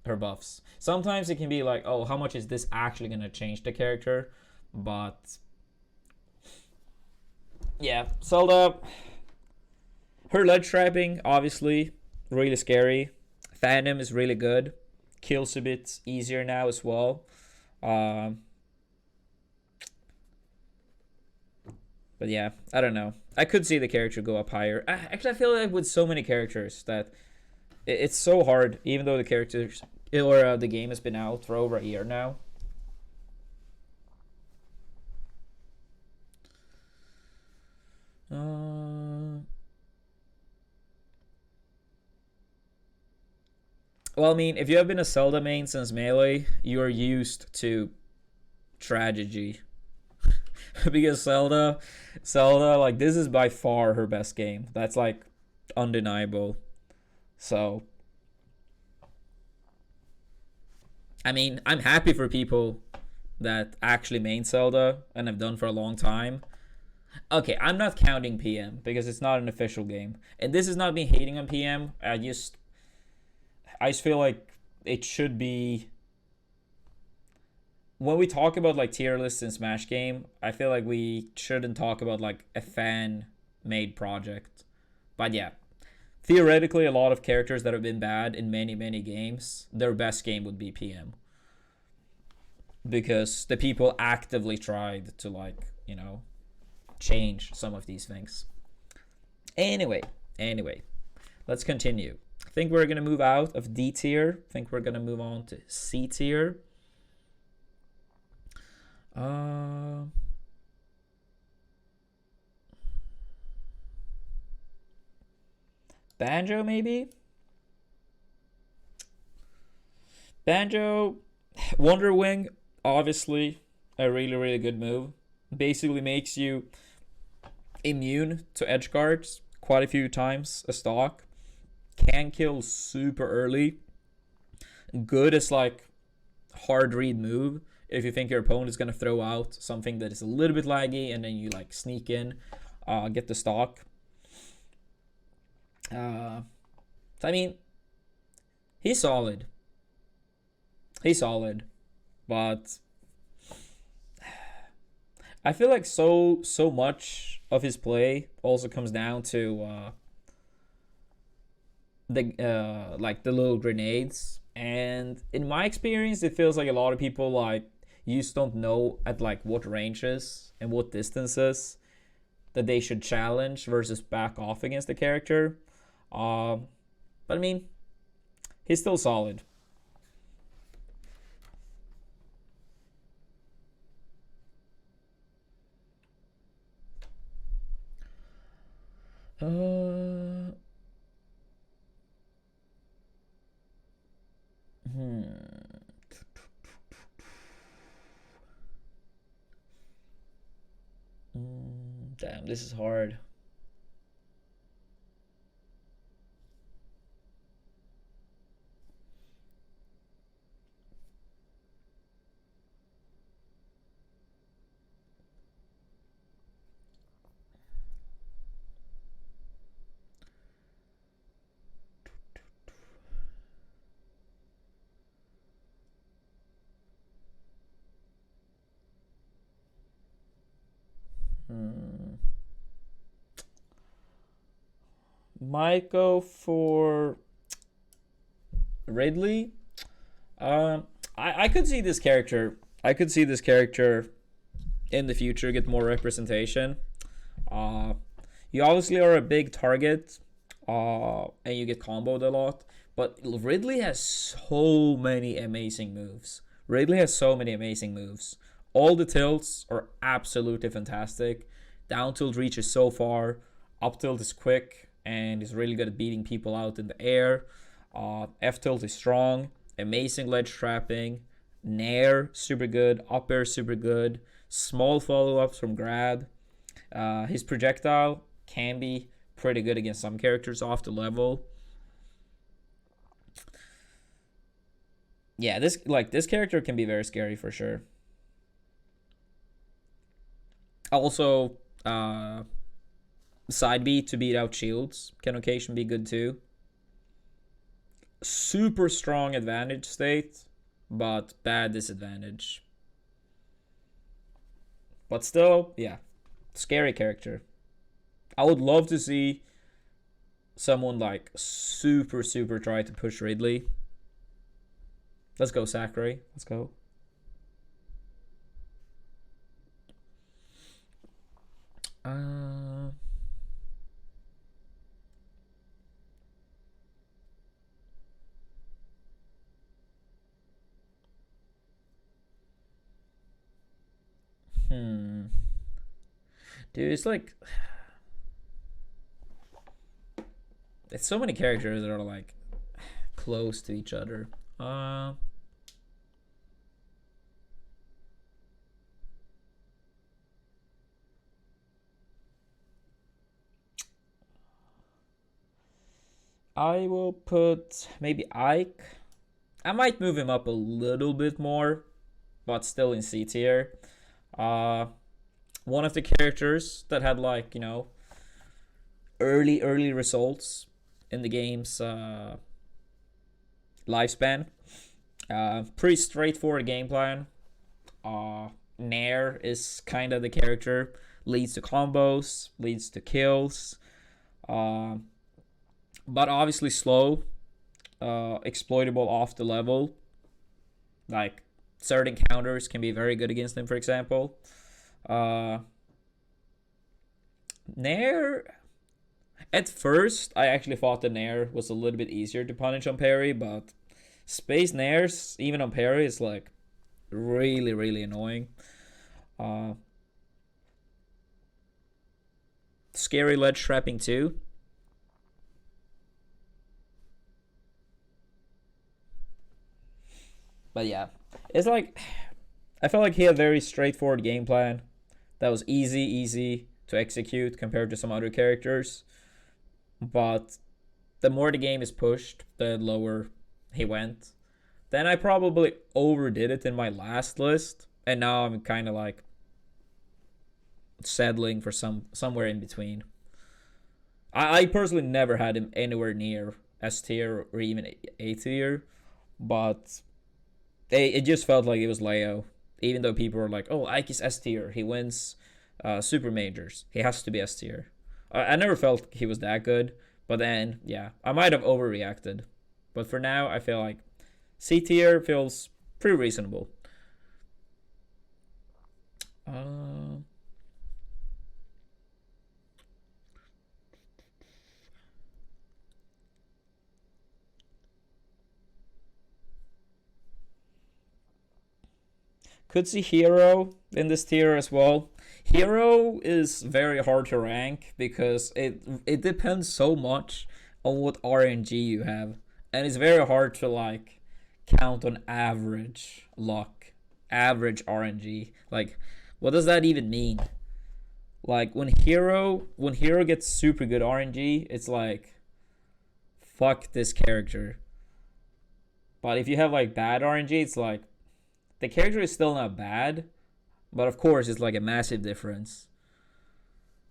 her buffs. Sometimes it can be like, oh, how much is this actually gonna change the character? But yeah, Zelda, her ledge trapping obviously really scary. Phantom is really good. Kills a bit easier now as well. Um, but yeah, I don't know. I could see the character go up higher. Actually, I feel like with so many characters that it's so hard, even though the characters or the game has been out for over a year now. Well, I mean, if you have been a Zelda main since Melee, you are used to tragedy. Because Zelda, like, this is by far her best game. That's, like, undeniable. So, I mean, I'm happy for people that actually main Zelda and have done for a long time. Okay, I'm not counting PM because it's not an official game. And this is not me hating on PM. I just feel like it should be, when we talk about like tier lists in Smash game, I feel like we shouldn't talk about like a fan made project. But yeah, theoretically a lot of characters that have been bad in many games, their best game would be PM. Because the people actively tried to like, change some of these things. Anyway, let's continue. I think we're gonna move out of D tier. I think we're gonna move on to C tier. Banjo maybe. Banjo, Wonder Wing, obviously a really good move. Basically makes you immune to edge guards quite a few times a stock. Can kill super early. Good as like hard read move if you think your opponent is going to throw out something that is a little bit laggy, and then you like sneak in, get the stock. So I mean, he's solid. He's solid, but I feel like so much of his play also comes down to the like the little grenades. And in my experience, it feels like a lot of people like you just don't know at like what ranges and what distances that they should challenge versus back off against the character. But I mean, he's still solid. Uh, hmm. Damn, this is hard. Might go for Ridley. I could see this character. I could see this character in the future get more representation. Uh, you obviously are a big target, and you get comboed a lot. But Ridley has so many amazing moves. Ridley has so many amazing moves. All the tilts are absolutely fantastic. Down tilt reaches so far. Up tilt is quick and is really good at beating people out in the air. F tilt is strong. Amazing ledge trapping. Nair, super good. Up air, super good. Small follow-ups from grab. His projectile can be pretty good against some characters off the level. Yeah, this character can be very scary for sure. Also, side B to beat out shields can occasionally be good too. Super strong advantage state, but bad disadvantage. But still, yeah, scary character. I would love to see someone like super try to push Ridley. Let's go, Sakurai. Let's go. Uh, Dude, it's like it's so many characters that are like close to each other. I will put maybe Ike. I might move him up a little bit more, but still in C tier. One of the characters that had like, you know, early results in the game's lifespan. Pretty straightforward game plan. Nair is kind of the character, leads to combos, leads to kills, but obviously slow, exploitable off the level. Like certain counters can be very good against him, for example. Nair, at first, I actually thought the Nair was a little bit easier to punish on parry, but Space Nairs, even on parry, is like really annoying. Scary ledge trapping too. But yeah, it's like I felt like he had a very straightforward game plan that was easy to execute compared to some other characters. But the more the game is pushed, the lower he went. Then I probably overdid it in my last list, and now I'm kind of like settling for somewhere in between. I personally never had him anywhere near S tier or even A tier, but it just felt like it was Leo. Even though people were like, "Oh, Ike is S tier. He wins super majors. He has to be S tier." I never felt he was that good, but then yeah, I might have overreacted. But for now, I feel like C tier feels pretty reasonable. Uh, could see Hero in this tier as well. Hero is very hard to rank because it depends so much on what RNG you have, and it's very hard to like count on average luck, average RNG. Like, what does that even mean? Like when Hero gets super good RNG, it's like fuck this character. But if you have like bad RNG, it's like the character is still not bad, but of course it's like a massive difference.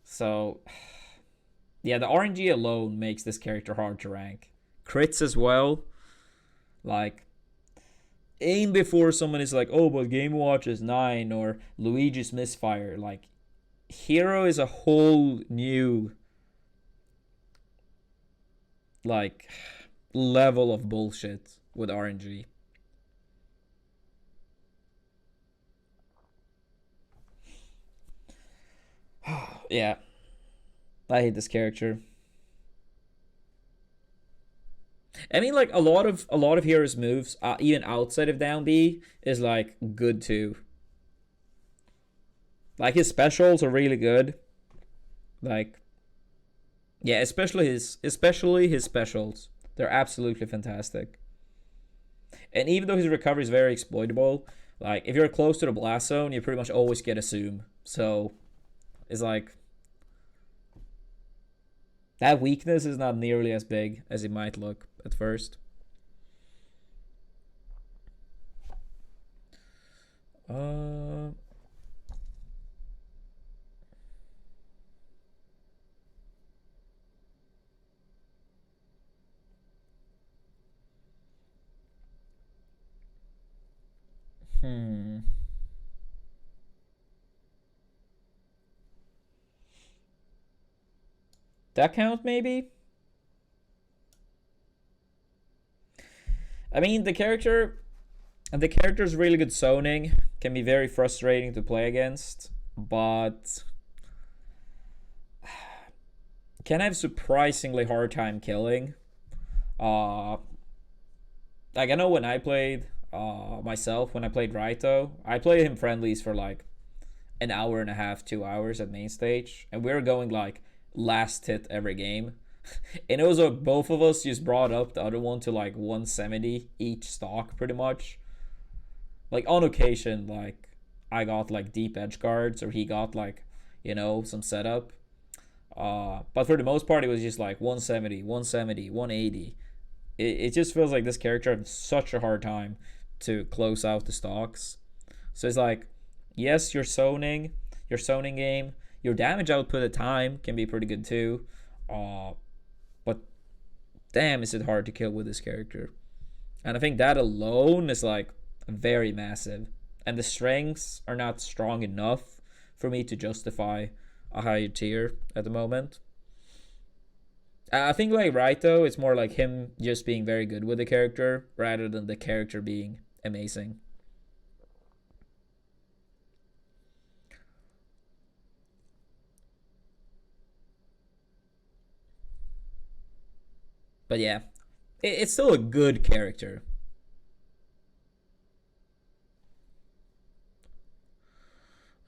So yeah, the RNG alone makes this character hard to rank. Crits as well. Like aim before someone is like, oh, but Game Watch is 9 or Luigi's misfire. Like Hero is a whole new like level of bullshit with RNG. Yeah, I hate this character. I mean, like a lot of Hero's moves, even outside of down B, is like good too. Like his specials are really good. Like yeah, especially his specials. They're absolutely fantastic. And even though his recovery is very exploitable, like if you're close to the blast zone, you pretty much always get assume. So it's like that weakness is not nearly as big as it might look at first. Uh, hmm. That count maybe? I mean, the character's really good zoning, can be very frustrating to play against, but can have surprisingly hard time killing. Uh like I know when I played myself when I played Raito, I played him friendlies for like an hour and a half, 2 hours at main stage, and we were going like last hit every game. And it was like both of us just brought up the other one to like 170 each stock pretty much. Like on occasion, like I got like deep edge guards or he got like, some setup. But for the most part, it was just like 170, 170, 180. It just feels like this character had such a hard time to close out the stocks. So it's like, yes, your zoning game, your damage output at time can be pretty good too. But damn, is it hard to kill with this character. And I think that alone is like very massive. And the strengths are not strong enough for me to justify a higher tier at the moment. I think like Raito, it's more like him just being very good with the character rather than the character being amazing. But yeah, it's still a good character.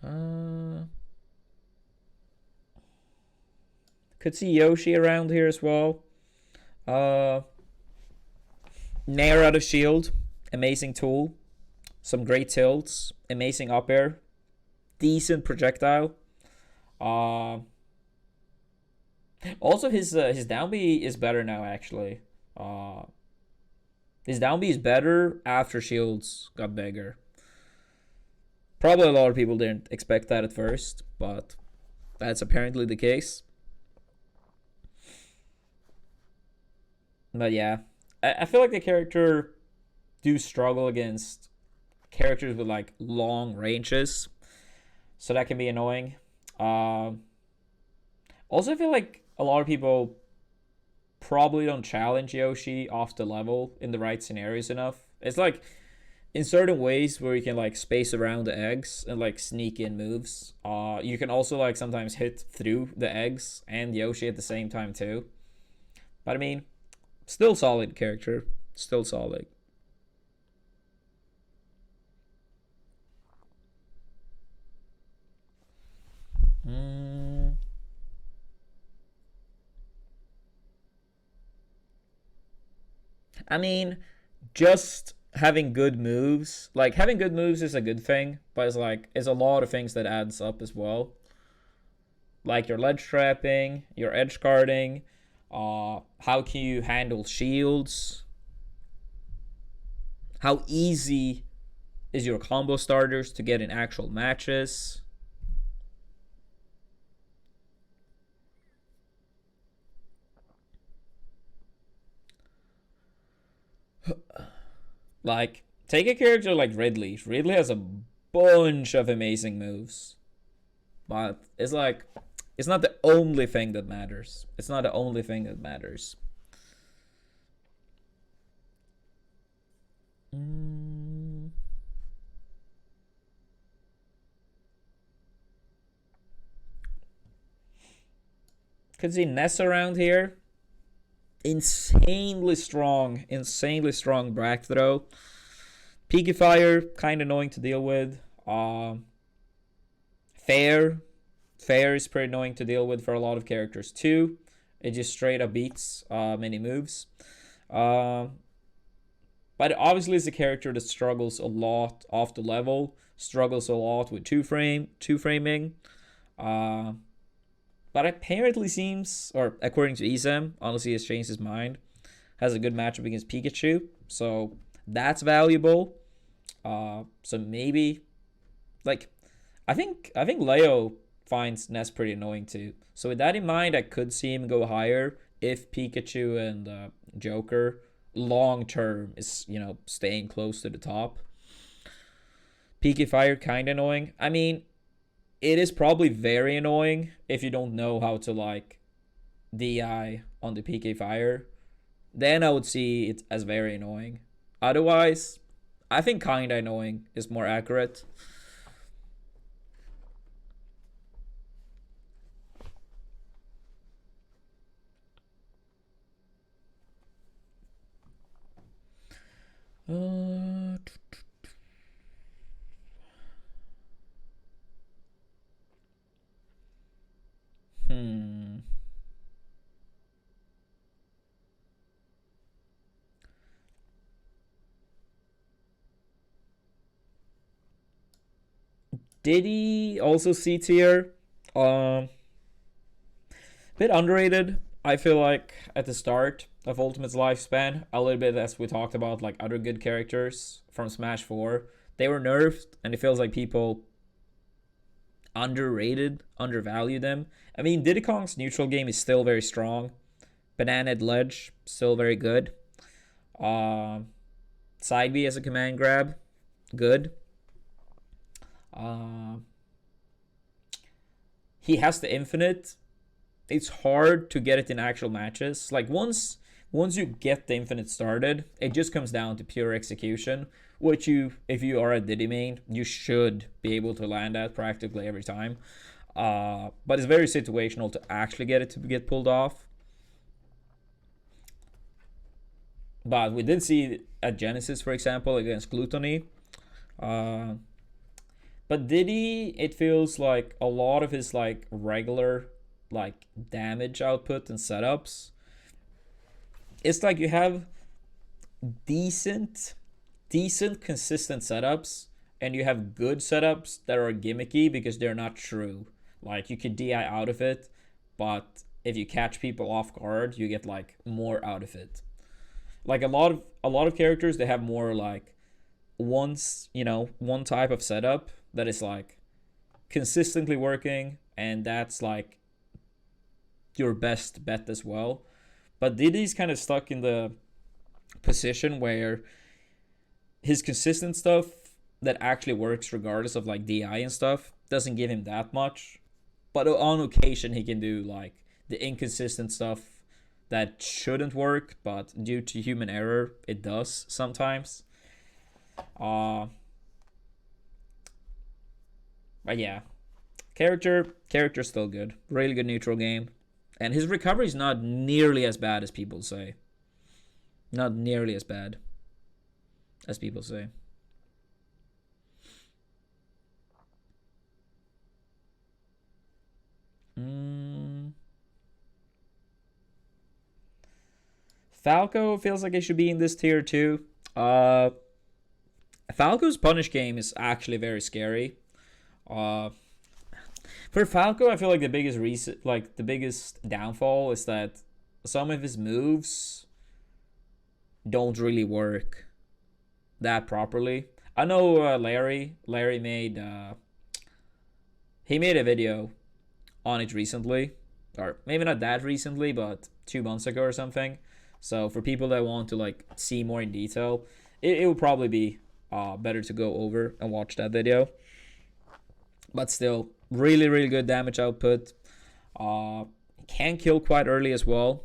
Uh, could see Yoshi around here as well. Uh, Nair out of shield, amazing tool. Some great tilts, amazing up air, decent projectile. Uh, Also his down B is better now actually. Uh, His down B is better after shields got bigger. Probably a lot of people didn't expect that at first, but that's apparently the case. But yeah, I feel like the character do struggle against characters with like long ranges, so that can be annoying. Also, I feel like a lot of people probably don't challenge Yoshi off the level in the right scenarios enough. It's like in certain ways where you can like space around the eggs and like sneak in moves. You can also like sometimes hit through the eggs and Yoshi at the same time too. But I mean, still solid character, still solid. Mm. I mean, just having good moves, like having good moves is a good thing, but it's a lot of things that adds up as well. Like your ledge trapping, your edge guarding, how can you handle shields? How easy is your combo starters to get in actual matches? Like, take a character like Ridley. Ridley has a bunch of amazing moves. But it's like, it's not the only thing that matters. It's not the only thing that matters. Mm. Could see Ness around here. Insanely strong back throw. Peaky Fire, kind of annoying to deal with. Fair, Fair is pretty annoying to deal with for a lot of characters too. It just straight up beats many moves. Uh, but obviously, it's a character that struggles a lot off the level. Struggles a lot with two framing. Uh, but apparently seems, or according to Isam, honestly has changed his mind. Has a good matchup against Pikachu, so that's valuable. So maybe, like, I think Leo finds Ness pretty annoying too. So with that in mind, I could see him go higher if Pikachu and Joker long term is staying close to the top. Peaky Fire kind of annoying. I mean, it is probably very annoying if you don't know how to like DI on the PK Fire. Then I would see it as very annoying. Otherwise, I think kinda annoying is more accurate. Uh, hmm. Diddy also C tier. Bit underrated. I feel like at the start of Ultimate's lifespan, a little bit as we talked about, like other good characters from Smash 4, they were nerfed, and it feels like people undervalued them. I mean, Diddy Kong's neutral game is still very strong. Banana at ledge, still very good. Uh, Side B as a command grab, good. Uh, he has the infinite. It's hard to get it in actual matches. Like once you get the infinite started, it just comes down to pure execution, which if you are a Diddy main, you should be able to land at practically every time. But it's very situational to actually get it to get pulled off. But we did see at Genesis, for example, against Gluttony. Uh, but Diddy, it feels like a lot of his like regular like damage output and setups. It's like you have decent, consistent setups, and you have good setups that are gimmicky because they're not true. Like you could DI out of it, but if you catch people off guard, you get like more out of it. Like a lot of characters, they have more like one type of setup that is like consistently working, and that's like your best bet as well. But Diddy's kind of stuck in the position where his consistent stuff that actually works regardless of like DI and stuff doesn't give him that much. But on occasion he can do like the inconsistent stuff that shouldn't work, but due to human error it does sometimes. Uh but yeah, character's still good. Really good neutral game. And his recovery is not nearly as bad as people say. Not nearly as bad as people say. Mm. Falco feels like it should be in this tier too. Uh, Falco's punish game is actually very scary. Uh, for Falco, I feel like the biggest downfall is that some of his moves don't really work that properly. I know Larry made he made a video on it recently, or maybe not that recently, but 2 months ago or something. So for people that want to like see more in detail, it would probably be better to go over and watch that video. But still, really really good damage output. Uh, can kill quite early as well.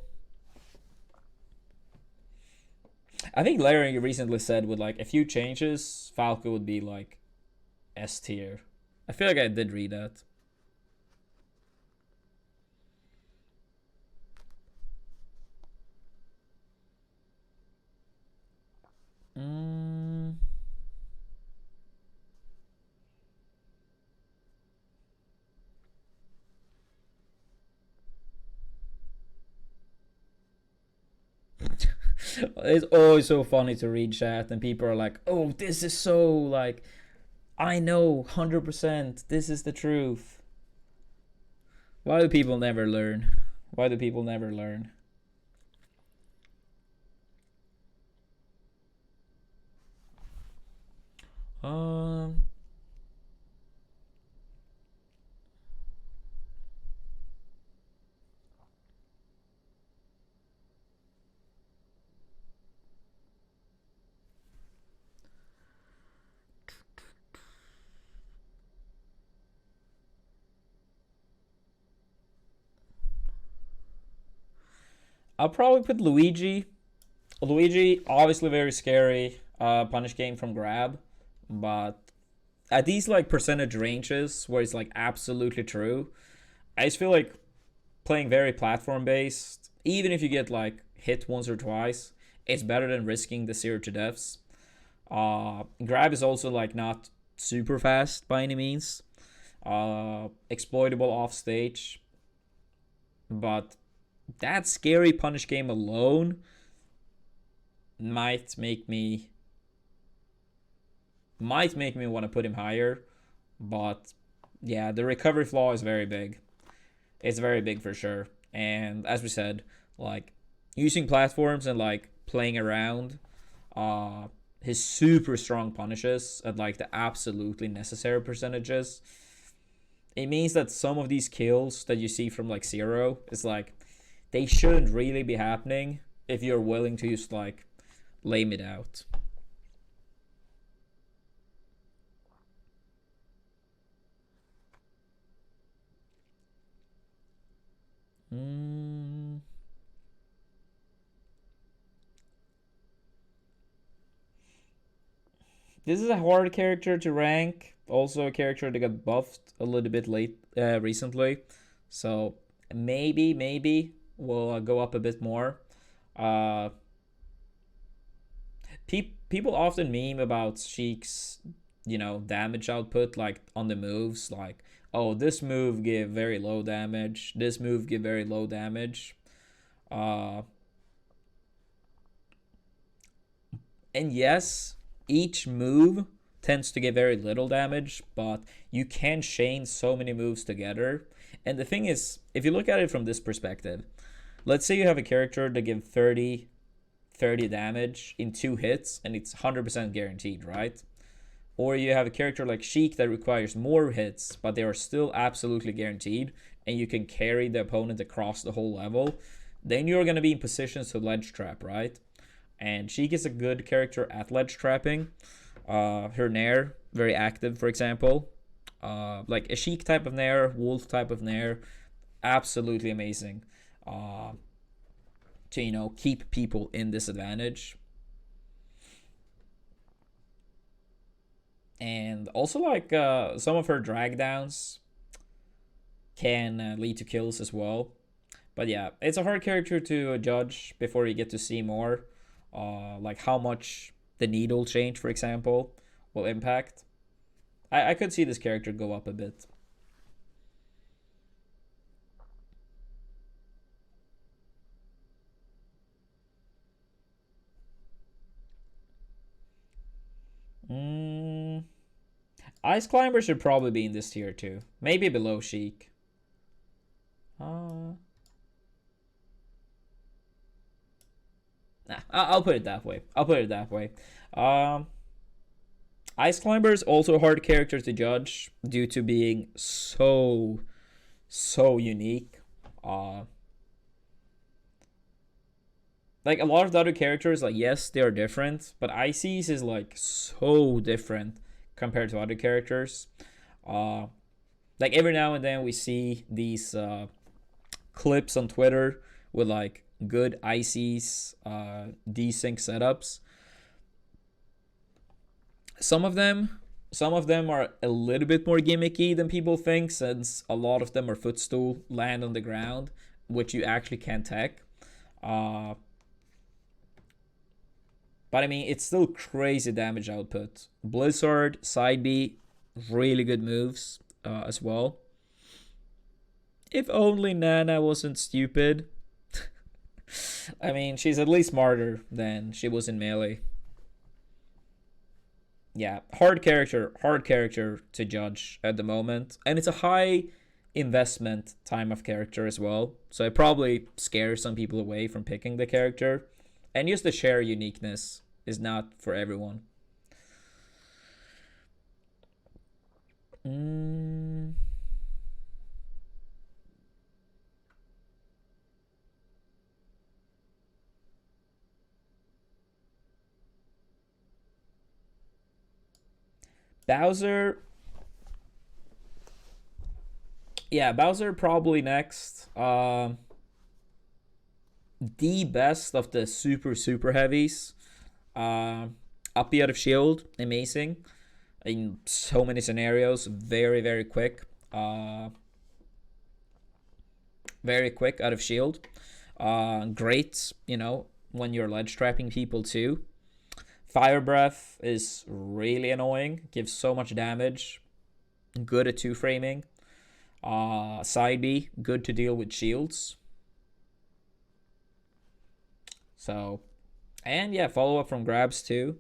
I think Larry recently said with like a few changes, Falco would be like S tier. I feel like I did read that. Mm. It's always so funny to read chat and people are like, "Oh, this is so like I know 100%. This is the truth." Why do people never learn? Why do people never learn? Um, I'll probably put Luigi. Luigi, obviously very scary. Punish game from grab, but at these like percentage ranges where it's like absolutely true, I just feel like playing very platform based, even if you get like hit once or twice, it's better than risking the 0 to deaths. Grab is also like not super fast by any means. Exploitable off stage, but that scary punish game alone might make me want to put him higher. But yeah, the recovery flaw is very big. It's very big for sure. And as we said, like using platforms and like playing around uh his super strong punishes at like the absolutely necessary percentages, it means that some of these kills that you see from like zero is like they shouldn't really be happening if you're willing to just like lame it out. Mm. This is a hard character to rank. Also, a character that got buffed a little bit late recently, so maybe will go up a bit more. Uh, People often meme about Sheik's, damage output like on the moves, like oh this move give very low damage, this move give very low damage. Uh, and yes, each move tends to give very little damage, but you can chain so many moves together. And the thing is, if you look at it from this perspective, let's say you have a character that give 30 damage in 2 hits and it's 100% guaranteed, right? Or you have a character like Sheik that requires more hits, but they are still absolutely guaranteed, and you can carry the opponent across the whole level. Then you're going to be in positions to ledge trap, right? And Sheik is a good character at ledge trapping. Her Nair, very active, for example. Like a Sheik type of Nair, Wolf type of Nair, absolutely amazing. To, keep people in disadvantage. And also, like, some of her drag downs can lead to kills as well. But yeah, it's a hard character to judge before you get to see more. Like how much the needle change, for example, will impact. I could see this character go up a bit. Mm, Ice Climber should probably be in this tier too. Maybe below Sheik. Nah, I'll put it that way. Ice Climber is also a hard character to judge due to being so unique. Uh, like a lot of the other characters, like yes, they are different, but Ices is like so different compared to other characters. Uh, like every now and then we see these clips on Twitter with like good Ices desync setups. Some of them are a little bit more gimmicky than people think, since a lot of them are footstool, land on the ground, which you actually can't tech. Uh, but I mean, it's still crazy damage output. Blizzard, side B, really good moves as well. If only Nana wasn't stupid. I mean, she's at least smarter than she was in Melee. Yeah, hard character to judge at the moment. And it's a high investment time of character as well. So it probably scares some people away from picking the character. And just the sheer uniqueness is not for everyone. Bowser. Yeah, Bowser probably next. The best of the super heavies. Uppy out of shield, amazing in so many scenarios. Very quick. Very quick out of shield. Great, when you're ledge trapping people too. Fire Breath is really annoying. Gives so much damage. Good at two framing. Side B, good to deal with shields. So, and yeah, follow up from grabs too.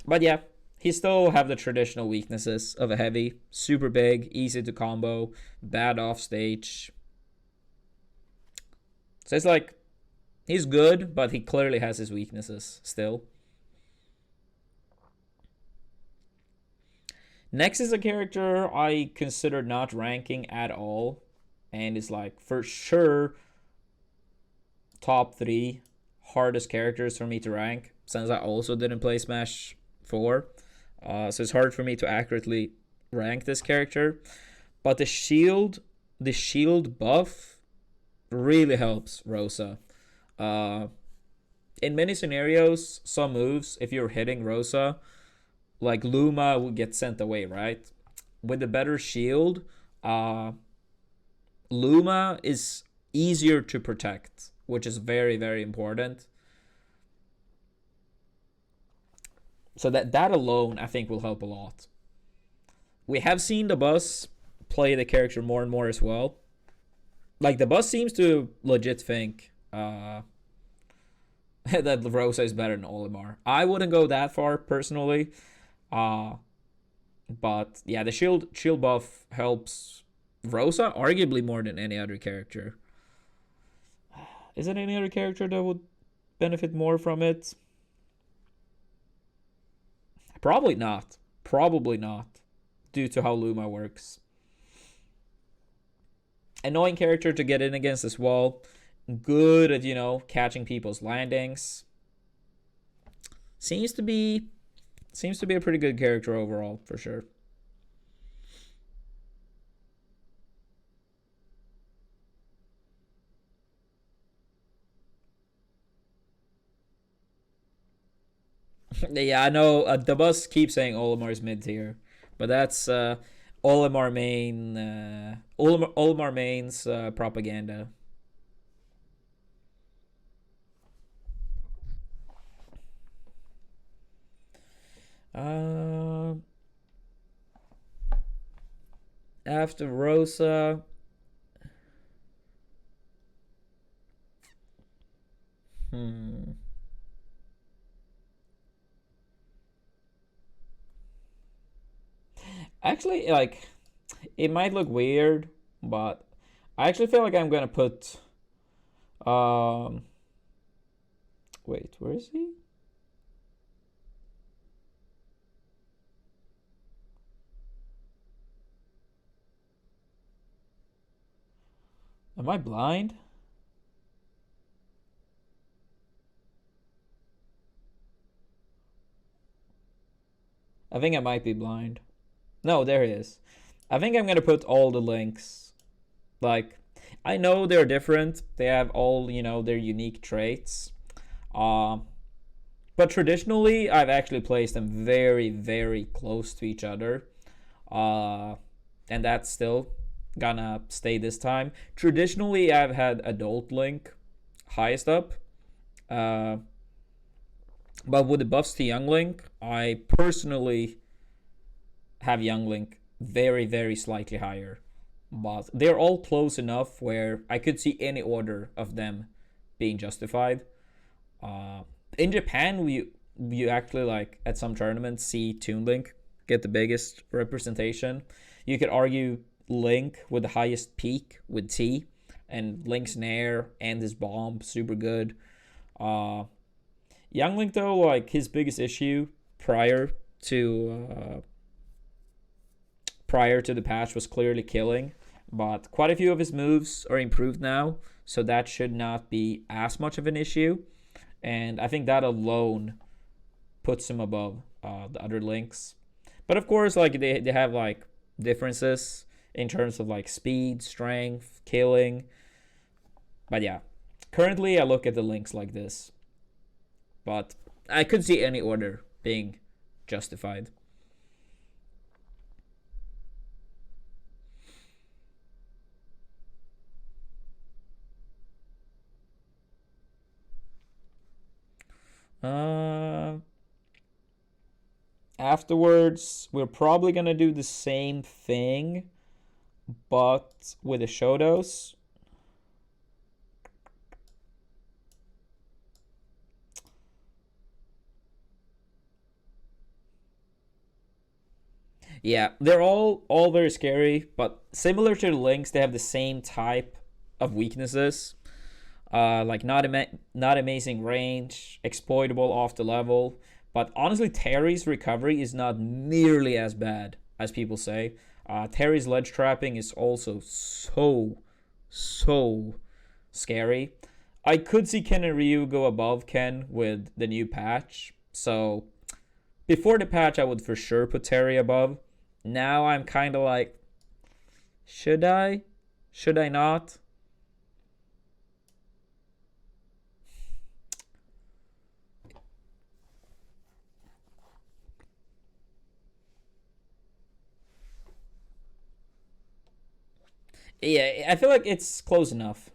But yeah, he still have the traditional weaknesses of a heavy. Super big, easy to combo, bad off stage. So it's like, he's good, but he clearly has his weaknesses still. Next is a character I consider not ranking at all, and is like for sure top 3 hardest characters for me to rank, since I also didn't play Smash 4. So it's hard for me to accurately rank this character. But the shield buff really helps Rosa. In many scenarios, some moves, if you're hitting Rosa, like Luma would get sent away, right? With the better shield, Luma is easier to protect, which is very important. So that alone, I think, will help a lot. We have seen the boss play the character more and more as well. Like, the boss seems to legit think that Rosa is better than Olimar. I wouldn't go that far, personally. But yeah, the shield buff helps Rosa arguably more than any other character. Is there any other character that would benefit more from it? Probably not. Probably not. Due to how Luma works. Annoying character to get in against as well. Good at, catching people's landings. Seems to be a pretty good character overall, for sure. Yeah, I know. The bus keeps saying Olimar's mid tier, but that's Olimar main, Olimar main's propaganda. Uh, After Rosa. Hmm. Actually, like, it might look weird, but I actually feel like I'm gonna put. Um. Wait, where is he? Am I blind? I think I might be blind. No, there he is. I think I'm gonna put all the links. Like, I know they're different. They have all, their unique traits. Uh, but traditionally, I've actually placed them very, very close to each other. Uh, and that's still gonna stay this time. Traditionally, I've had Adult Link highest up. Uh, but with the buffs to Young Link, I personally have Young Link very, very slightly higher. But they're all close enough where I could see any order of them being justified. Uh, in Japan, we actually like at some tournaments see Toon Link get the biggest representation. You could argue Link with the highest peak with T, and Link's Nair and his bomb super good. Uh, Young Link though, like his biggest issue prior to the patch was clearly killing, but quite a few of his moves are improved now, so that should not be as much of an issue. And I think that alone puts him above the other links. But of course, like they have like differences in terms of like speed, strength, killing. But yeah, currently I look at the links like this. But I could see any order being justified. Uh, Afterwards, we're probably gonna do the same thing, but with the Shotos. Yeah, they're all very scary, but similar to the links, they have the same type of weaknesses. Like not amazing range, exploitable off the level. But honestly, Terry's recovery is not nearly as bad as people say. Terry's ledge trapping is also so scary. I could see Ken and Ryu go above Ken with the new patch. So before the patch, I would for sure put Terry above. Now I'm kind of like, should I? Should I not? Yeah, I feel like it's close enough.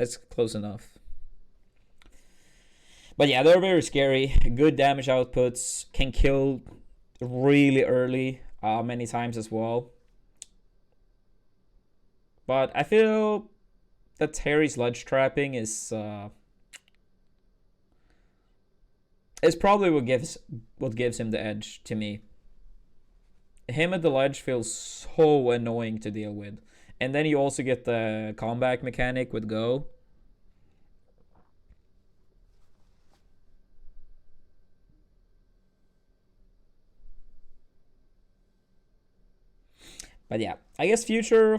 It's close enough. But yeah, they're very scary. Good damage outputs. Can kill really early, many times as well. But I feel that Terry's ledge trapping is probably what gives him the edge to me. Him at the ledge feels so annoying to deal with. And then you also get the comeback mechanic with Go. But yeah, I guess future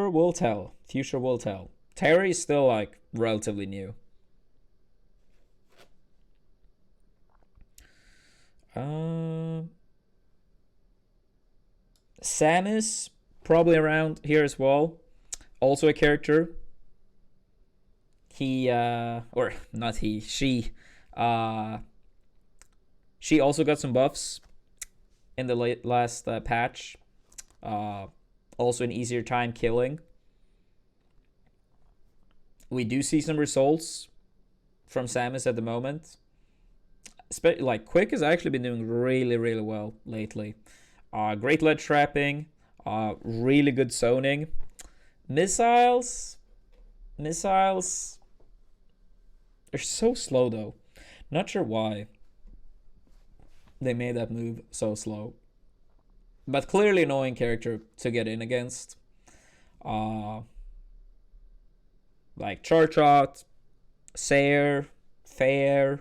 will tell. Future will tell. Terry is still like relatively new. Samus probably around here as well. Also a character. He or not he, she also got some buffs in the last patch. Also an easier time killing. We do see some results from Samus at the moment. Like Quick has actually been doing really, really well lately. Great ledge trapping, really good zoning. Missiles are so slow though. Not sure why they made that move so slow. But clearly annoying character to get in against. Like Charge Shot, Sair, Fair,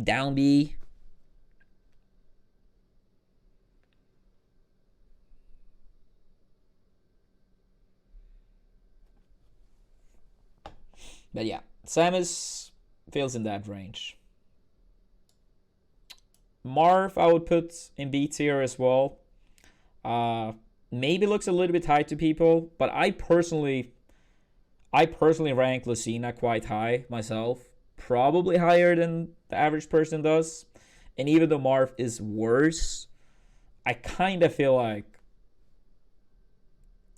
Down B. But yeah, Samus feels in that range. Marth I would put in B tier as well. Maybe looks a little bit high to people, but I personally rank Lucina quite high myself. Probably higher than the average person does. And even though Marth is worse, I kind of feel like,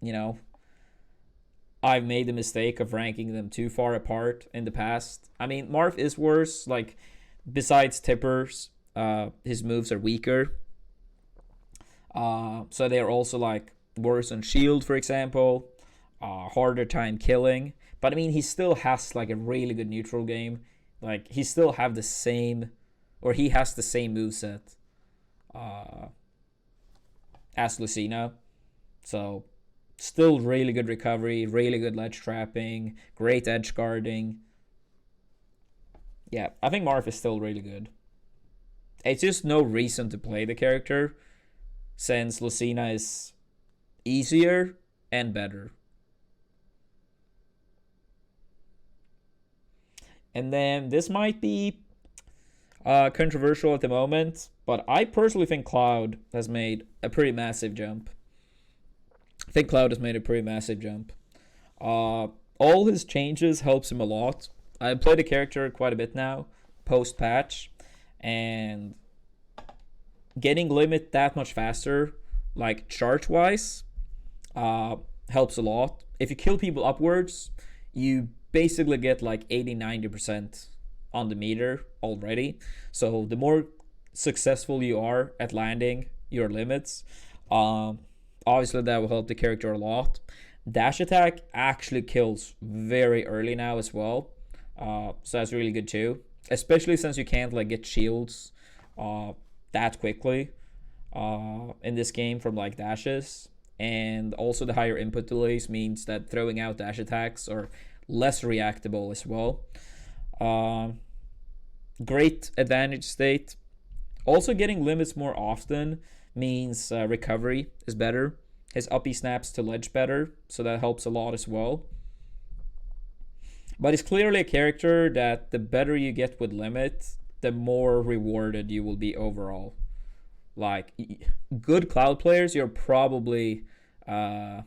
you know, I've made the mistake of ranking them too far apart in the past. I mean, Marth is worse. Like, besides Tippers, his moves are weaker. So they are also like worse on shield, for example. Harder time killing. But I mean, he still has like a really good neutral game. Like, he still have the same, or he has the same moveset as Lucina. So still really good recovery, really good ledge trapping, great edge guarding. Yeah, I think Marth is still really good. It's just no reason to play the character since Lucina is easier and better. And then this might be controversial at the moment, but I personally think Cloud has made a pretty massive jump. All his changes helps him a lot. I've played the character quite a bit now, post-patch, and getting limit that much faster, like charge-wise, helps a lot. If you kill people upwards, you basically get like 80-90% on the meter already. So the more successful you are at landing your limits, obviously that will help the character a lot. Dash attack actually kills very early now as well, so that's really good too, especially since you can't like get shields that quickly in this game from like dashes. And also the higher input delays means that throwing out dash attacks are less reactable as well. Great advantage state. Also getting limits more often means recovery is better. His uppy snaps to ledge better, so that helps a lot as well. But he's clearly a character that the better you get with limit, the more rewarded you will be overall. Like, good Cloud players, you're probably gonna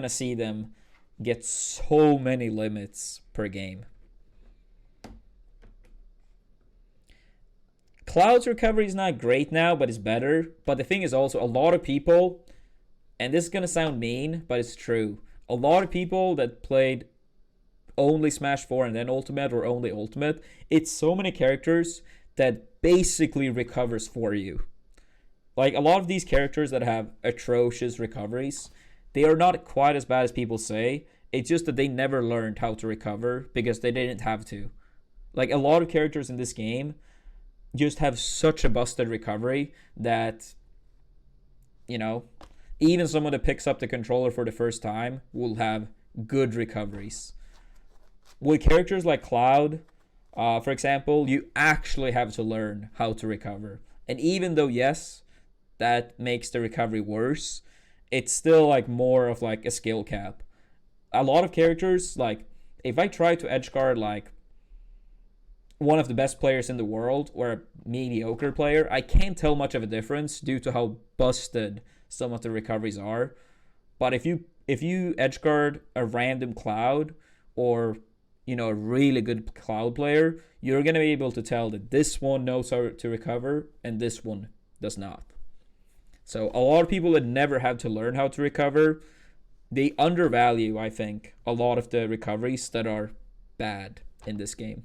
see them get so many limits per game. Cloud's recovery is not great now, but it's better. But the thing is also, a lot of people, and this is going to sound mean, but it's true. A lot of people that played only Smash 4 and then Ultimate or only Ultimate, it's so many characters that basically recovers for you. Like, a lot of these characters that have atrocious recoveries, they are not quite as bad as people say. It's just that they never learned how to recover because they didn't have to. Like, a lot of characters in this game just have such a busted recovery that, you know, even someone that picks up the controller for the first time will have good recoveries. With characters like Cloud, for example, you actually have to learn how to recover. And even though, yes, that makes the recovery worse. It's still like more of like a skill cap. A lot of characters, like if I try to edgeguard like one of the best players in the world or a mediocre player, I can't tell much of a difference due to how busted some of the recoveries are. But if you edgeguard a random Cloud or a really good Cloud player, you're gonna be able to tell that this one knows how to recover and this one does not. So a lot of people that never had to learn how to recover, they undervalue, I think, a lot of the recoveries that are bad in this game.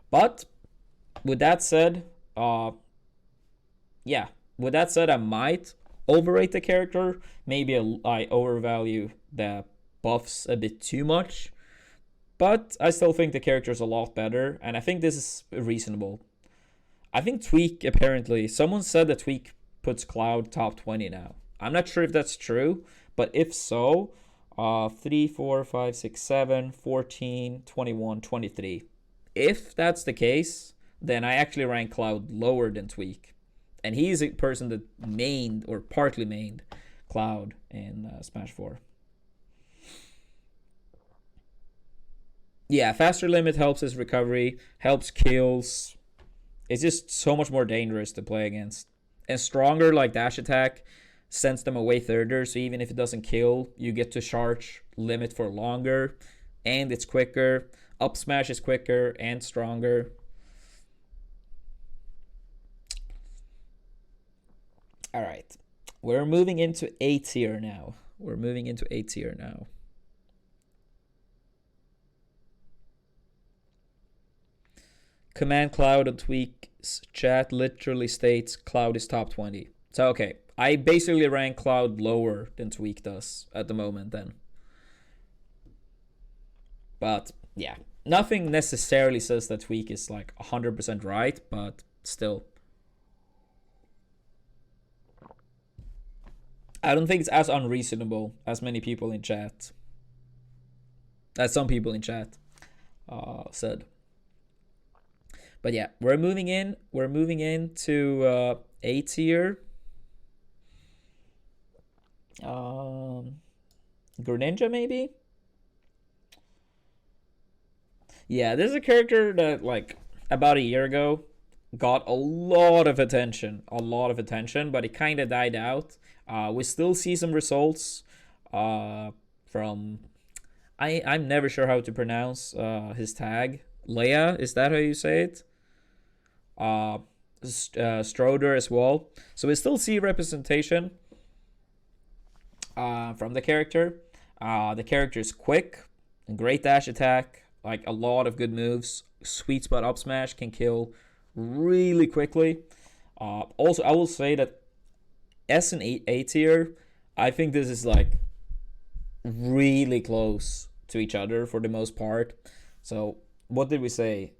But with that said, yeah, with that said, I might overrate the character. Maybe I overvalue the buffs a bit too much. But I still think the character is a lot better, and I think this is reasonable. I think Tweek, apparently, someone said that Tweek puts Cloud top 20 now. I'm not sure if that's true, but if so, 3, 4, 5, 6, 7, 14, 21, 23. If that's the case, then I actually rank Cloud lower than Tweek. And he's a person that mained, or partly mained, Cloud in Smash 4. Yeah, faster limit helps his recovery, helps kills. It's just so much more dangerous to play against. And stronger, like dash attack, sends them away further, so even if it doesn't kill, you get to charge limit for longer, and it's quicker. Up smash is quicker and stronger. All right. We're moving into A tier now. Command Cloud on Tweek's chat literally states Cloud is top 20. So, okay. I basically rank Cloud lower than Tweek does at the moment then. But, yeah. Nothing necessarily says that Tweek is like 100% right, but still. I don't think it's as unreasonable as many people in chat. As some people in chat said. But yeah, we're moving into A tier. Greninja maybe? Yeah, this is a character that like about a year ago got a lot of attention, but it kind of died out. We still see some results from I'm never sure how to pronounce his tag. Leia, is that how you say it? Stroder as well. So we still see representation from the character. The character is quick, great dash attack, like a lot of good moves. Sweet spot up smash can kill really quickly. Also, I will say that S and A tier, I think this is like really close to each other for the most part. So what did we say?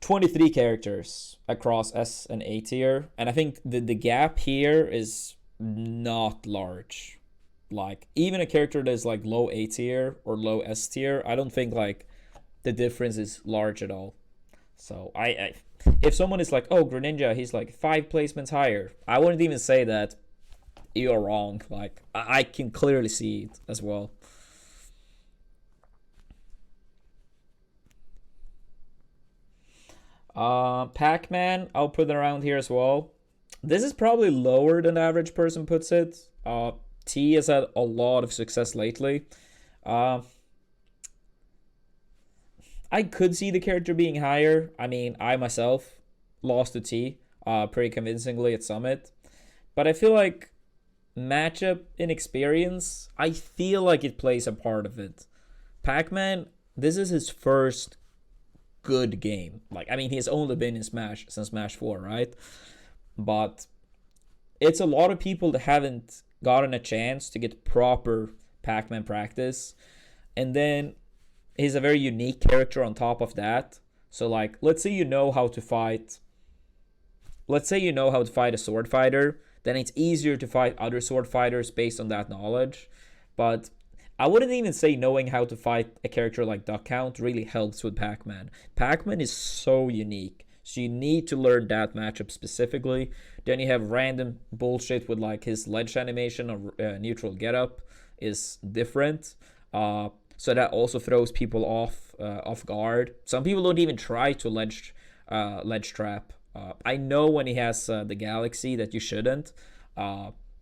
23 characters across S and A tier, and I think the gap here is not large. Like even a character that is like low A tier or low S tier, I don't think like the difference is large at all. So I if someone is like, oh, Greninja, he's like 5 placements higher, I wouldn't even say that. You're wrong. Like I can clearly see it as well. Pac-Man, I'll put it around here as well. This is probably lower than the average person puts it. T has had a lot of success lately. I could see the character being higher. I mean, I myself lost to T pretty convincingly at Summit. But I feel like matchup inexperience, I feel like it plays a part of it. Pac-Man, this is his first good game. Like, I mean, he's only been in Smash since Smash 4, right? But it's a lot of people that haven't gotten a chance to get proper Pac-Man practice. And then he's a very unique character on top of that. So, like, let's say you know how to fight. Let's say you know how to fight a sword fighter. Then it's easier to fight other sword fighters based on that knowledge. But I wouldn't even say knowing how to fight a character like Duck Count really helps with Pac-Man. Pac-Man is so unique. So you need to learn that matchup specifically. Then you have random bullshit with like his ledge animation or neutral getup is different. So that also throws people off guard. Some people don't even try to ledge trap. I know when he has the Galaxy that you shouldn't.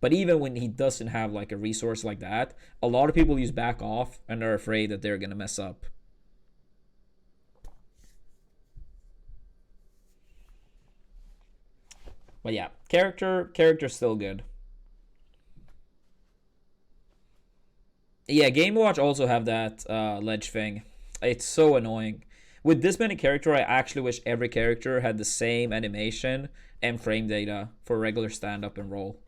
But even when he doesn't have like a resource like that, a lot of people use back off and are afraid that they're gonna mess up. But yeah, character's still good. Yeah, Game Watch also have that ledge thing. It's so annoying. With this many character, I actually wish every character had the same animation and frame data for regular stand up and roll.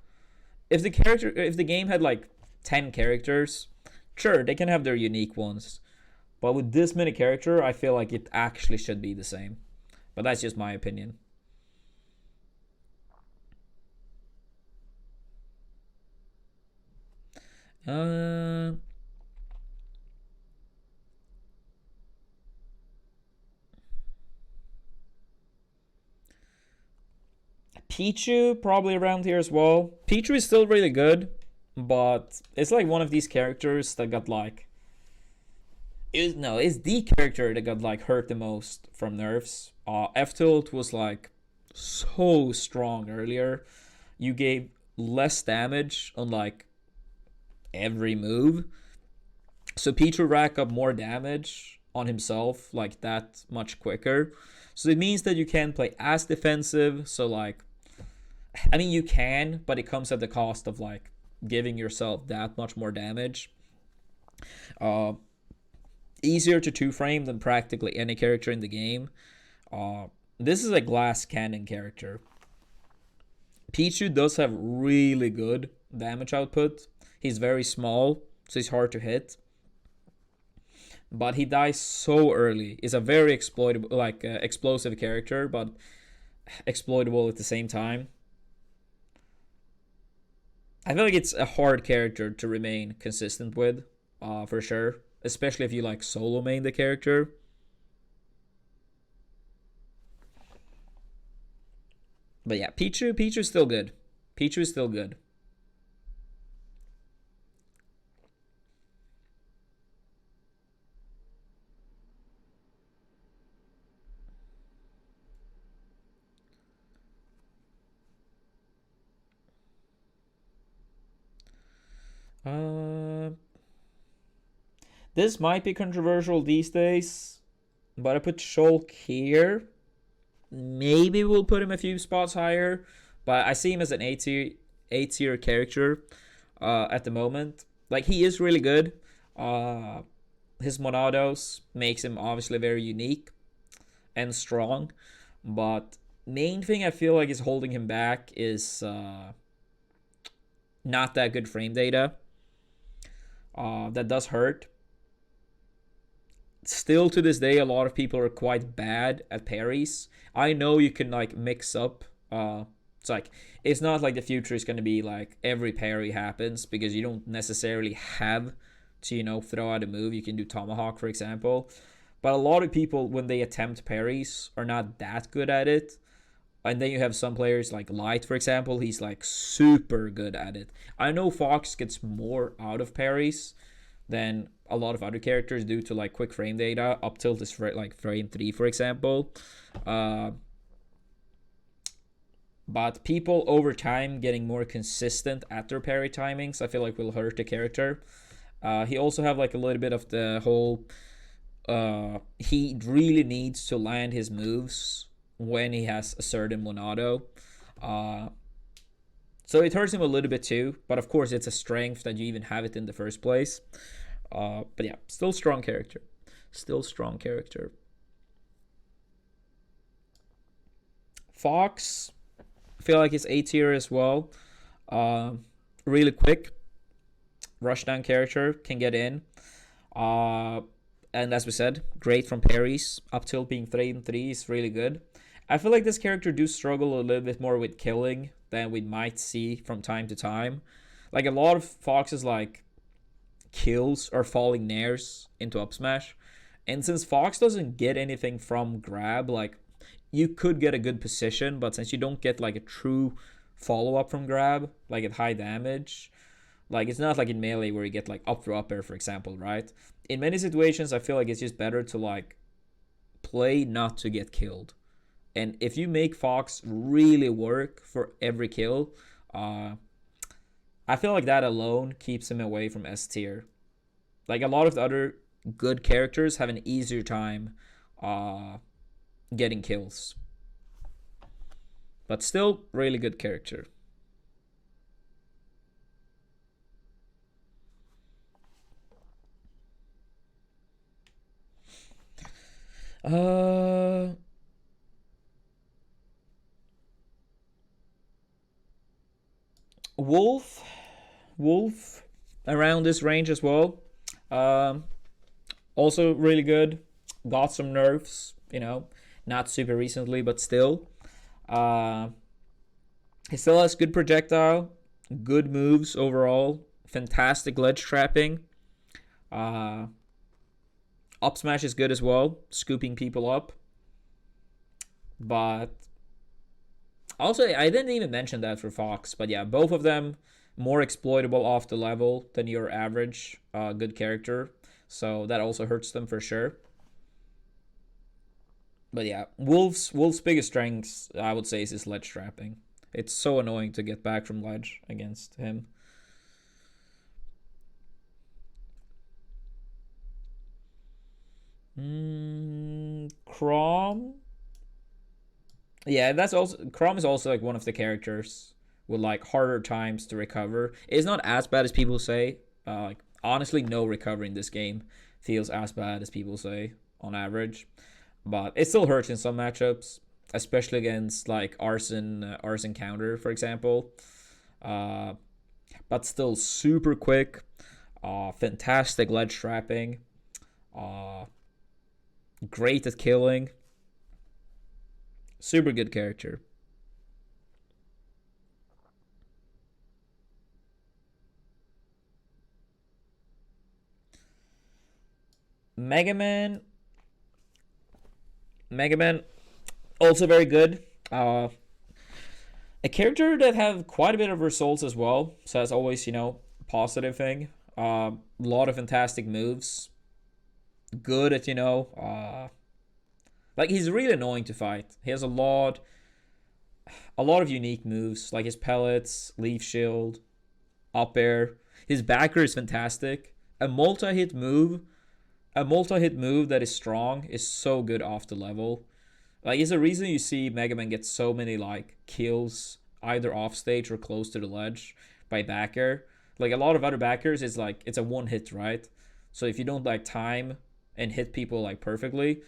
If the game had like 10 characters, sure, they can have their unique ones. But with this many character, I feel like it actually should be the same. But that's just my opinion. Uh Pichu probably around here as well. Pichu is still really good, but it's like one of these characters that got like is no, it's the character that got like hurt the most from nerfs. F tilt was like so strong earlier. You gave less damage on like every move, so Pichu rack up more damage on himself like that much quicker. So it means that you can play as defensive. So like, I mean, you can, but it comes at the cost of like giving yourself that much more damage. Uh, Easier to two frame than practically any character in the game. Uh, this is a glass cannon character. Pichu does have really good damage output. He's very small, so he's hard to hit. But he dies so early. He's a very exploitable, like explosive character, but exploitable at the same time. I feel like it's a hard character to remain consistent with, for sure. Especially if you like solo main the character. But yeah, Pichu's still good. Pichu is still good. Uh, this might be controversial these days, but I put Shulk here. Maybe we'll put him a few spots higher, but I see him as an A tier character at the moment. Like he is really good. Uh, his Monados makes him obviously very unique and strong, but main thing I feel like is holding him back is not that good frame data. That does hurt. Still to this day, a lot of people are quite bad at parries. I know you can like mix up. It's like it's not like the future is gonna be like every parry happens because you don't necessarily have to throw out a move. You can do tomahawk for example, but a lot of people when they attempt parries are not that good at it. And then you have some players like Light, for example. He's like super good at it. I know Fox gets more out of parries than a lot of other characters due to like quick frame data. Up till this like frame 3, for example. Uh, but people over time getting more consistent at their parry timings, I feel like will hurt the character. He also have like a little bit of the whole. He really needs to land his moves when he has a certain Monado. Uh, so it hurts him a little bit too, but of course it's a strength that you even have it in the first place. But yeah, still strong character. Still strong character. Fox, I feel like it's A tier as well. Uh, Really quick, rushdown character, can get in. Uh, and as we said, great from parries. Up till being frame 3 is really good. I feel like this character do struggle a little bit more with killing than we might see from time to time. Like a lot of Fox's like kills or falling nairs into up smash. And since Fox doesn't get anything from grab, like you could get a good position, but since you don't get like a true follow up from grab, like at high damage, like it's not like in melee where you get like up throw up air, for example, right? In many situations, I feel like it's just better to like play not to get killed. And if you make Fox really work for every kill, I feel like that alone keeps him away from S tier. Like a lot of the other good characters have an easier time getting kills. But still, really good character. Wolf around this range as well. Um, Also really good. Got some nerfs, not super recently, but still. Uh, he still has good projectile, good moves overall, fantastic ledge trapping. Uh, Up smash is good as well, scooping people up. But also, I didn't even mention that for Fox, but yeah, both of them more exploitable off the level than your average good character. So that also hurts them for sure. But yeah, Wolf's biggest strength, I would say, is his ledge trapping. It's so annoying to get back from ledge against him. Chrom. Yeah, that's also Chrom is also like one of the characters with like harder times to recover. It's not as bad as people say. Like honestly, no recovery in this game feels as bad as people say on average, but it still hurts in some matchups, especially against like arson counter, for example. Uh, but still super quick. Fantastic ledge trapping. Uh, Great at killing. Super good character. Megaman. Megaman, also very good. A character that have quite a bit of results as well. So that's always, positive thing. A lot of fantastic moves. Good at, like he's really annoying to fight. He has a lot of unique moves, like his pellets, leaf shield, up air. His backer is fantastic. A multi-hit move, a multi-hit move that is strong is so good off the level. Like, it's a reason you see Mega Man get so many like kills either off stage or close to the ledge by backer. Like a lot of other backers, it's like it's a one hit, right? So if you don't like time and hit people like perfectly,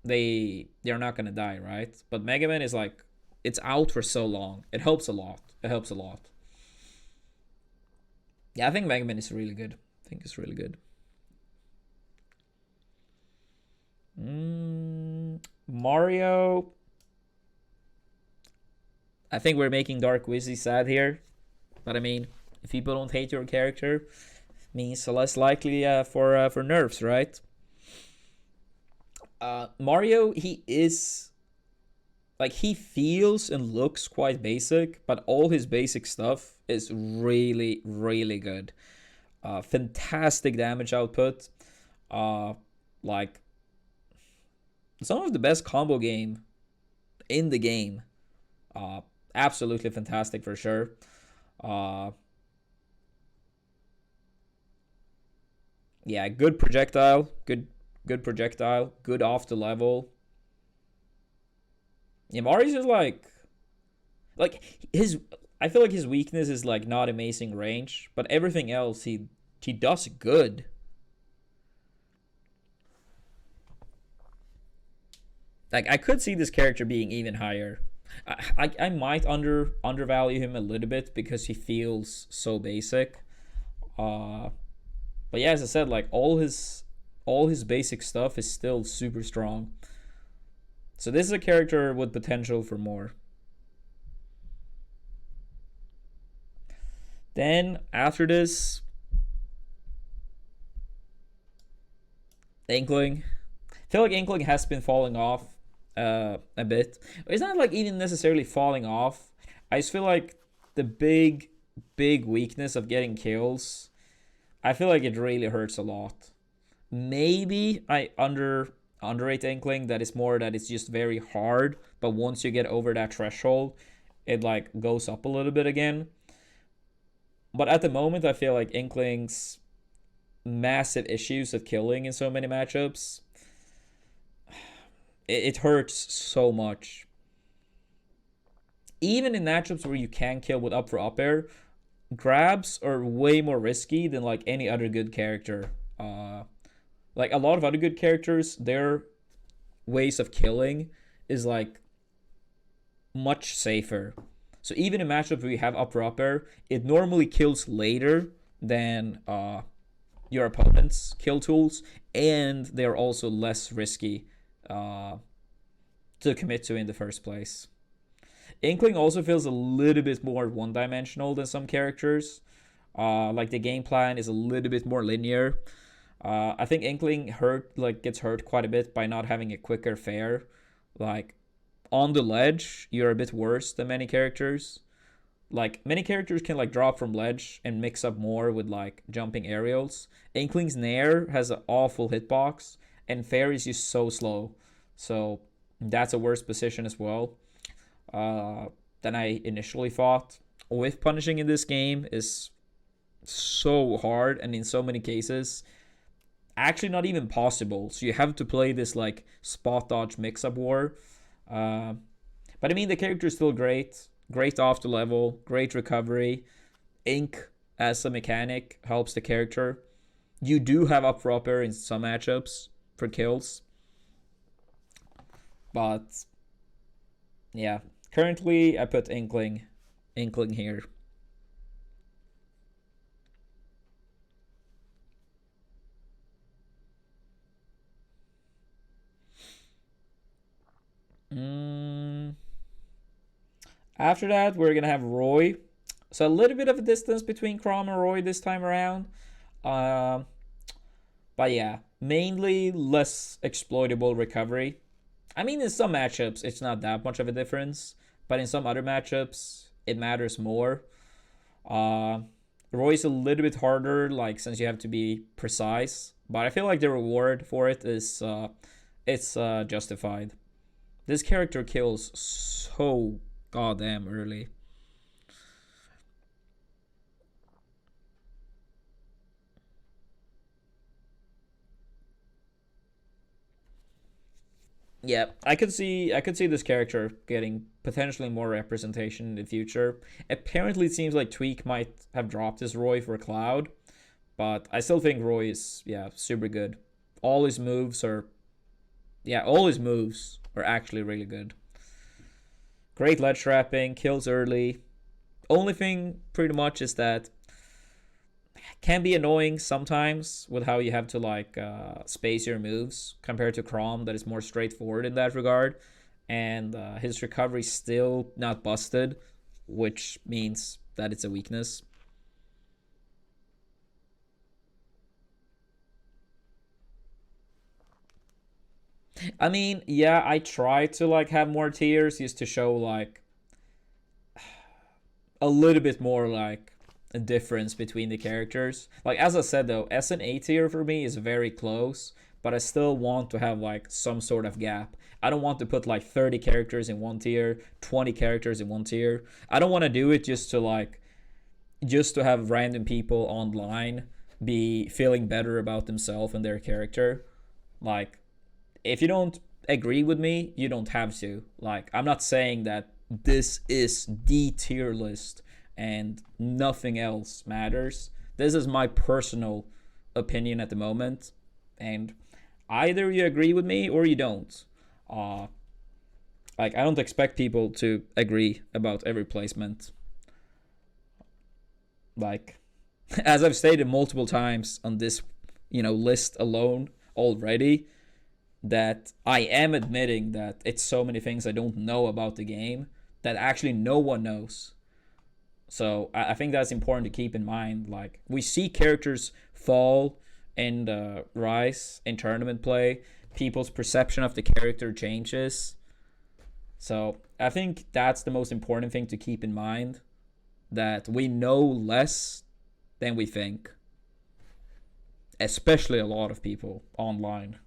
they're not gonna die, right? But Mega Man is like it's out for so long. It helps a lot. It helps a lot. Yeah, I think Mega Man is really good. I think it's really good. Mario. I think we're making Dark Wizzy sad here. But I mean, if people don't hate your character, means less likely for nerfs, right? Mario, he is like he feels and looks quite basic, but all his basic stuff is really, really good. Fantastic damage output. Like some of the best combo game in the game. Uh, Absolutely fantastic for sure. Uh, yeah, good projectile, good projectile, good off the level. Yeah, Mari's just like his. I feel like his weakness is like not amazing range, but everything else he does good. Like I could see this character being even higher. I might undervalue him a little bit because he feels so basic. Uh, but yeah, as I said, like all his basic stuff is still super strong. So this is a character with potential for more. Then after this, Inkling. I feel like Inkling has been falling off a bit. It's not like even necessarily falling off. I just feel like the big weakness of getting kills, I feel like it really hurts a lot. Maybe I underrate Inkling, that is more that it's just very hard, but once you get over that threshold, it like goes up a little bit again. But at the moment, I feel like Inkling's massive issues of killing in so many matchups, it hurts so much. Even in matchups where you can kill with up for up air, grabs are way more risky than like any other good character. Like a lot of other good characters, their ways of killing is like much safer. So even in matchups where you have upper upper, it normally kills later than your opponent's kill tools, and they're also less risky to commit to in the first place. Inkling also feels a little bit more one-dimensional than some characters. Like the game plan is a little bit more linear. I think Inkling gets hurt quite a bit by not having a quicker fair. Like on the ledge, you're a bit worse than many characters. Like many characters can like drop from ledge and mix up more with like jumping aerials. Inkling's Nair has an awful hitbox, and fair is just so slow. So that's a worse position as well than I initially thought. With punishing in this game is so hard, and in so many cases actually not even possible. So you have to play this like spot dodge mix up war. But I mean, the character is still great. Great off the level, great recovery. Ink as a mechanic helps the character. You do have up for upper in some matchups for kills. But yeah, currently I put Inkling here. After that, we're gonna have Roy. So a little bit of a distance between Chrom and Roy this time around. Um, but yeah, mainly less exploitable recovery. I mean, in some matchups, it's not that much of a difference, but in some other matchups, it matters more. Uh, Roy's a little bit harder, like since you have to be precise, but I feel like the reward for it is it's justified. This character kills so goddamn early. Yeah, I could see this character getting potentially more representation in the future. Apparently, it seems like Tweek might have dropped his Roy for Cloud, but I still think Roy is super good. All his moves are all his moves are actually really good. Great ledge trapping, kills early. Only thing pretty much is that can be annoying sometimes with how you have to like space your moves compared to Chrom, that is more straightforward in that regard. And his recovery still not busted, which means that it's a weakness. I mean, yeah, I try to like have more tiers just to show like a little bit more like a difference between the characters. Like as I said though, S and A tier for me is very close, but I still want to have like some sort of gap. I don't want to put like 30 characters in one tier, 20 characters in one tier. I don't want to do it just to have random people online be feeling better about themselves and their character. Like if you don't agree with me, you don't have to. Like I'm not saying that this is the tier list and nothing else matters. This is my personal opinion at the moment, and either you agree with me or you don't. Uh, like I don't expect people to agree about every placement. Like as I've stated multiple times on this, list alone already, that I am admitting that it's so many things I don't know about the game that actually no one knows. So I think that's important to keep in mind. Like we see characters fall in the rise in tournament play. People's perception of the character changes. So I think that's the most important thing to keep in mind, that we know less than we think. Especially a lot of people online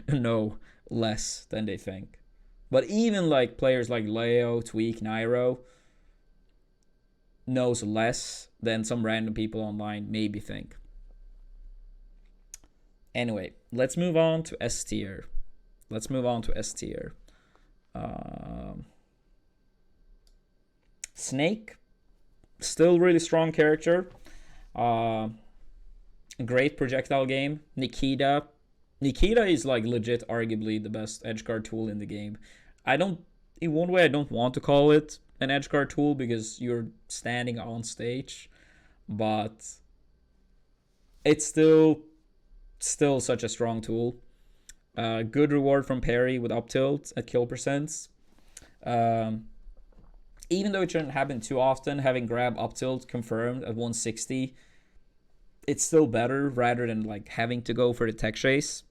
know less than they think. But even like players like Leo, Tweek, Nairo knows less than some random people online maybe think. Anyway, let's move on to S tier. Snake, still really strong character. Great projectile game. Nikita is like legit arguably the best edgeguard tool in the game. In one way I don't want to call it an edgeguard tool because you're standing on stage, but it's still such a strong tool. Good reward from parry with up tilt at kill percents. Even though it shouldn't happen too often, having grab up tilt confirmed at 160, it's still better rather than like having to go for the tech chase.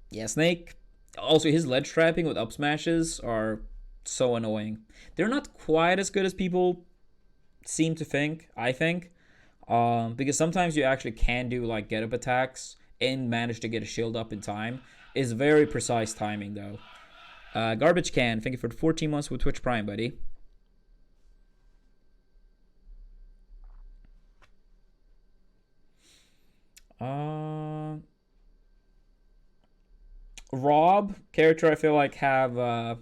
Yeah, Snake. Also, his ledge trapping with up smashes are so annoying. They're not quite as good as people seem to think, I think. Because sometimes you actually can do like get up attacks and manage to get a shield up in time. It's very precise timing though. Garbage Can, thank you for the 14 months with Twitch Prime, buddy. Rob, character I feel like have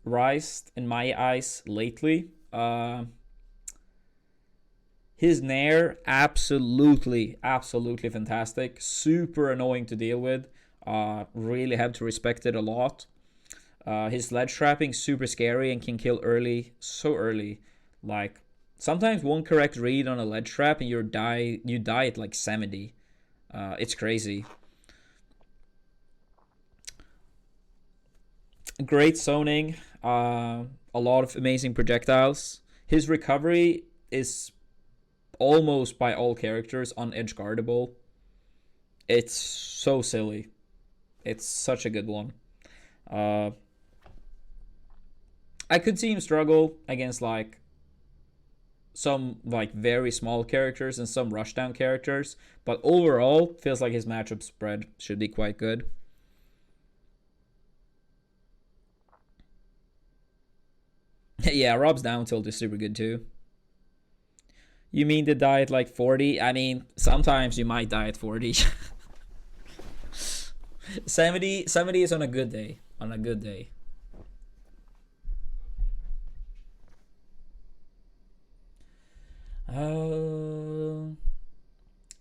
rised in my eyes lately. His Nair, absolutely fantastic. Super annoying to deal with. Really have to respect it a lot. His ledge trapping, super scary and can kill early, so early. Like, sometimes one correct read on a ledge trap and you die at like 70. It's crazy. Great zoning. A lot of amazing projectiles. His recovery is almost by all characters on-edge guardable. It's so silly. It's such a good one. I could see him struggle against like some like very small characters and some rushdown characters, but overall feels like his matchup spread should be quite good. Yeah, Rob's down tilt is super good too. You mean to die at like 40? I mean, sometimes you might die at 40. 70 is on a good day.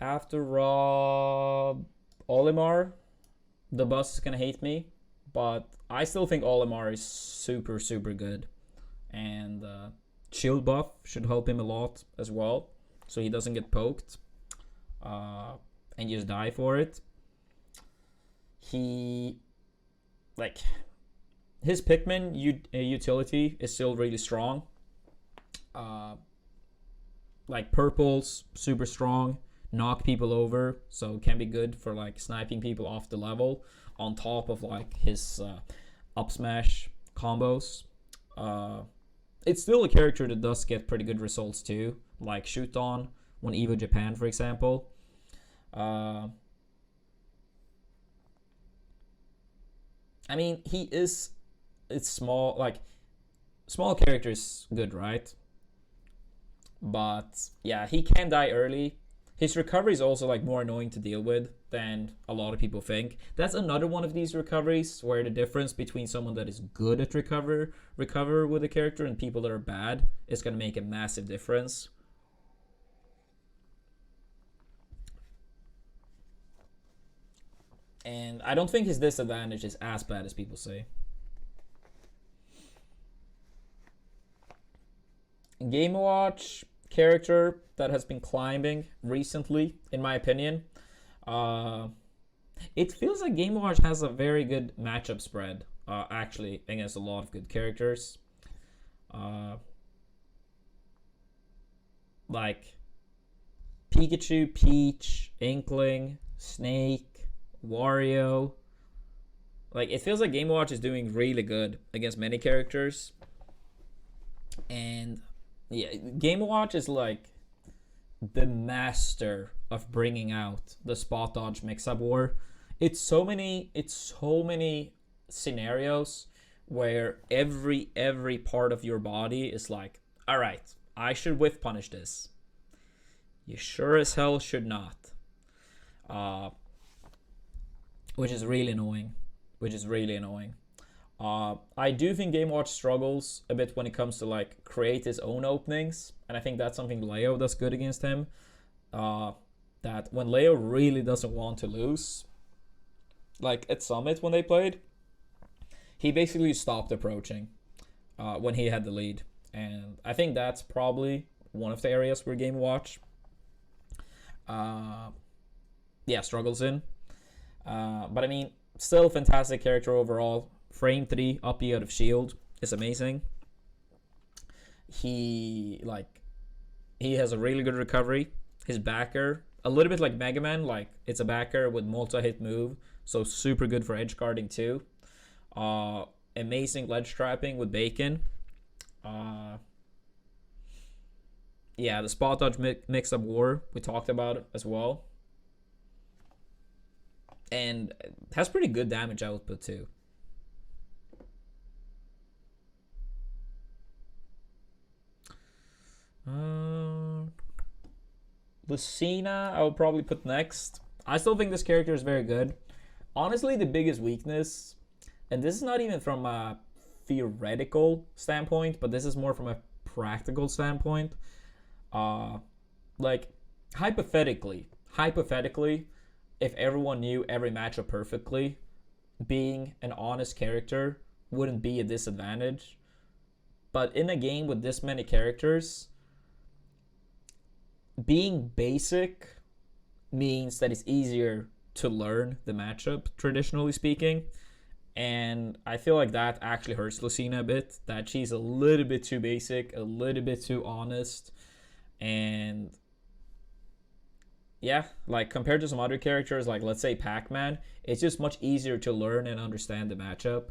After Rob, Olimar, the boss is gonna hate me, but I still think Olimar is super good, and shield buff should help him a lot as well, so he doesn't get poked and just die for it. He, like, his Pikmin utility is still really strong. Like purples, super strong, knock people over, so can be good for like sniping people off the level. On top of like his up smash combos, it's still a character that does get pretty good results too, like shoot on when Evo Japan, for example. I mean, it's small, like small character is good, right? But yeah, he can die early. His recovery is also like more annoying to deal with than a lot of people think. That's another one of these recoveries where the difference between someone that is good at recover with a character and people that are bad is going to make a massive difference. And I don't think his disadvantage is as bad as people say. Game Watch, character that has been climbing recently, in my opinion. It feels like Game Watch has a very good matchup spread, actually, against a lot of good characters. like Pikachu, Peach, Inkling, Snake, Wario. Like, it feels like Game & Watch is doing really good against many characters. And yeah, Game & Watch is like the master of bringing out the spot dodge mix-up war. It's so many scenarios where every part of your body is like, all right, I should whiff punish this. You sure as hell should not. Which is really annoying. I do think Game Watch struggles a bit when it comes to like create his own openings, and I think that's something Leo does good against him. That when Leo really doesn't want to lose, like at Summit when they played, he basically stopped approaching when he had the lead, and I think that's probably one of the areas where Game Watch, struggles in. But I mean, still fantastic character overall. Frame 3 up out of shield is amazing. He has a really good recovery. His backer, a little bit like Megaman, like it's a backer with multi-hit move, so super good for edge guarding too. Amazing ledge trapping with Bacon. The spot dodge mix-up war we talked about as well. And has pretty good damage output too. Lucina, I would probably put next. I still think this character is very good. Honestly, the biggest weakness, and this is not even from a theoretical standpoint, but this is more from a practical standpoint. Like, hypothetically, if everyone knew every matchup perfectly, being an honest character wouldn't be a disadvantage. But in a game with this many characters, being basic means that it's easier to learn the matchup, traditionally speaking. And I feel like that actually hurts Lucina a bit, that she's a little bit too basic, a little bit too honest. And yeah, like compared to some other characters, like let's say Pac-Man, it's just much easier to learn and understand the matchup.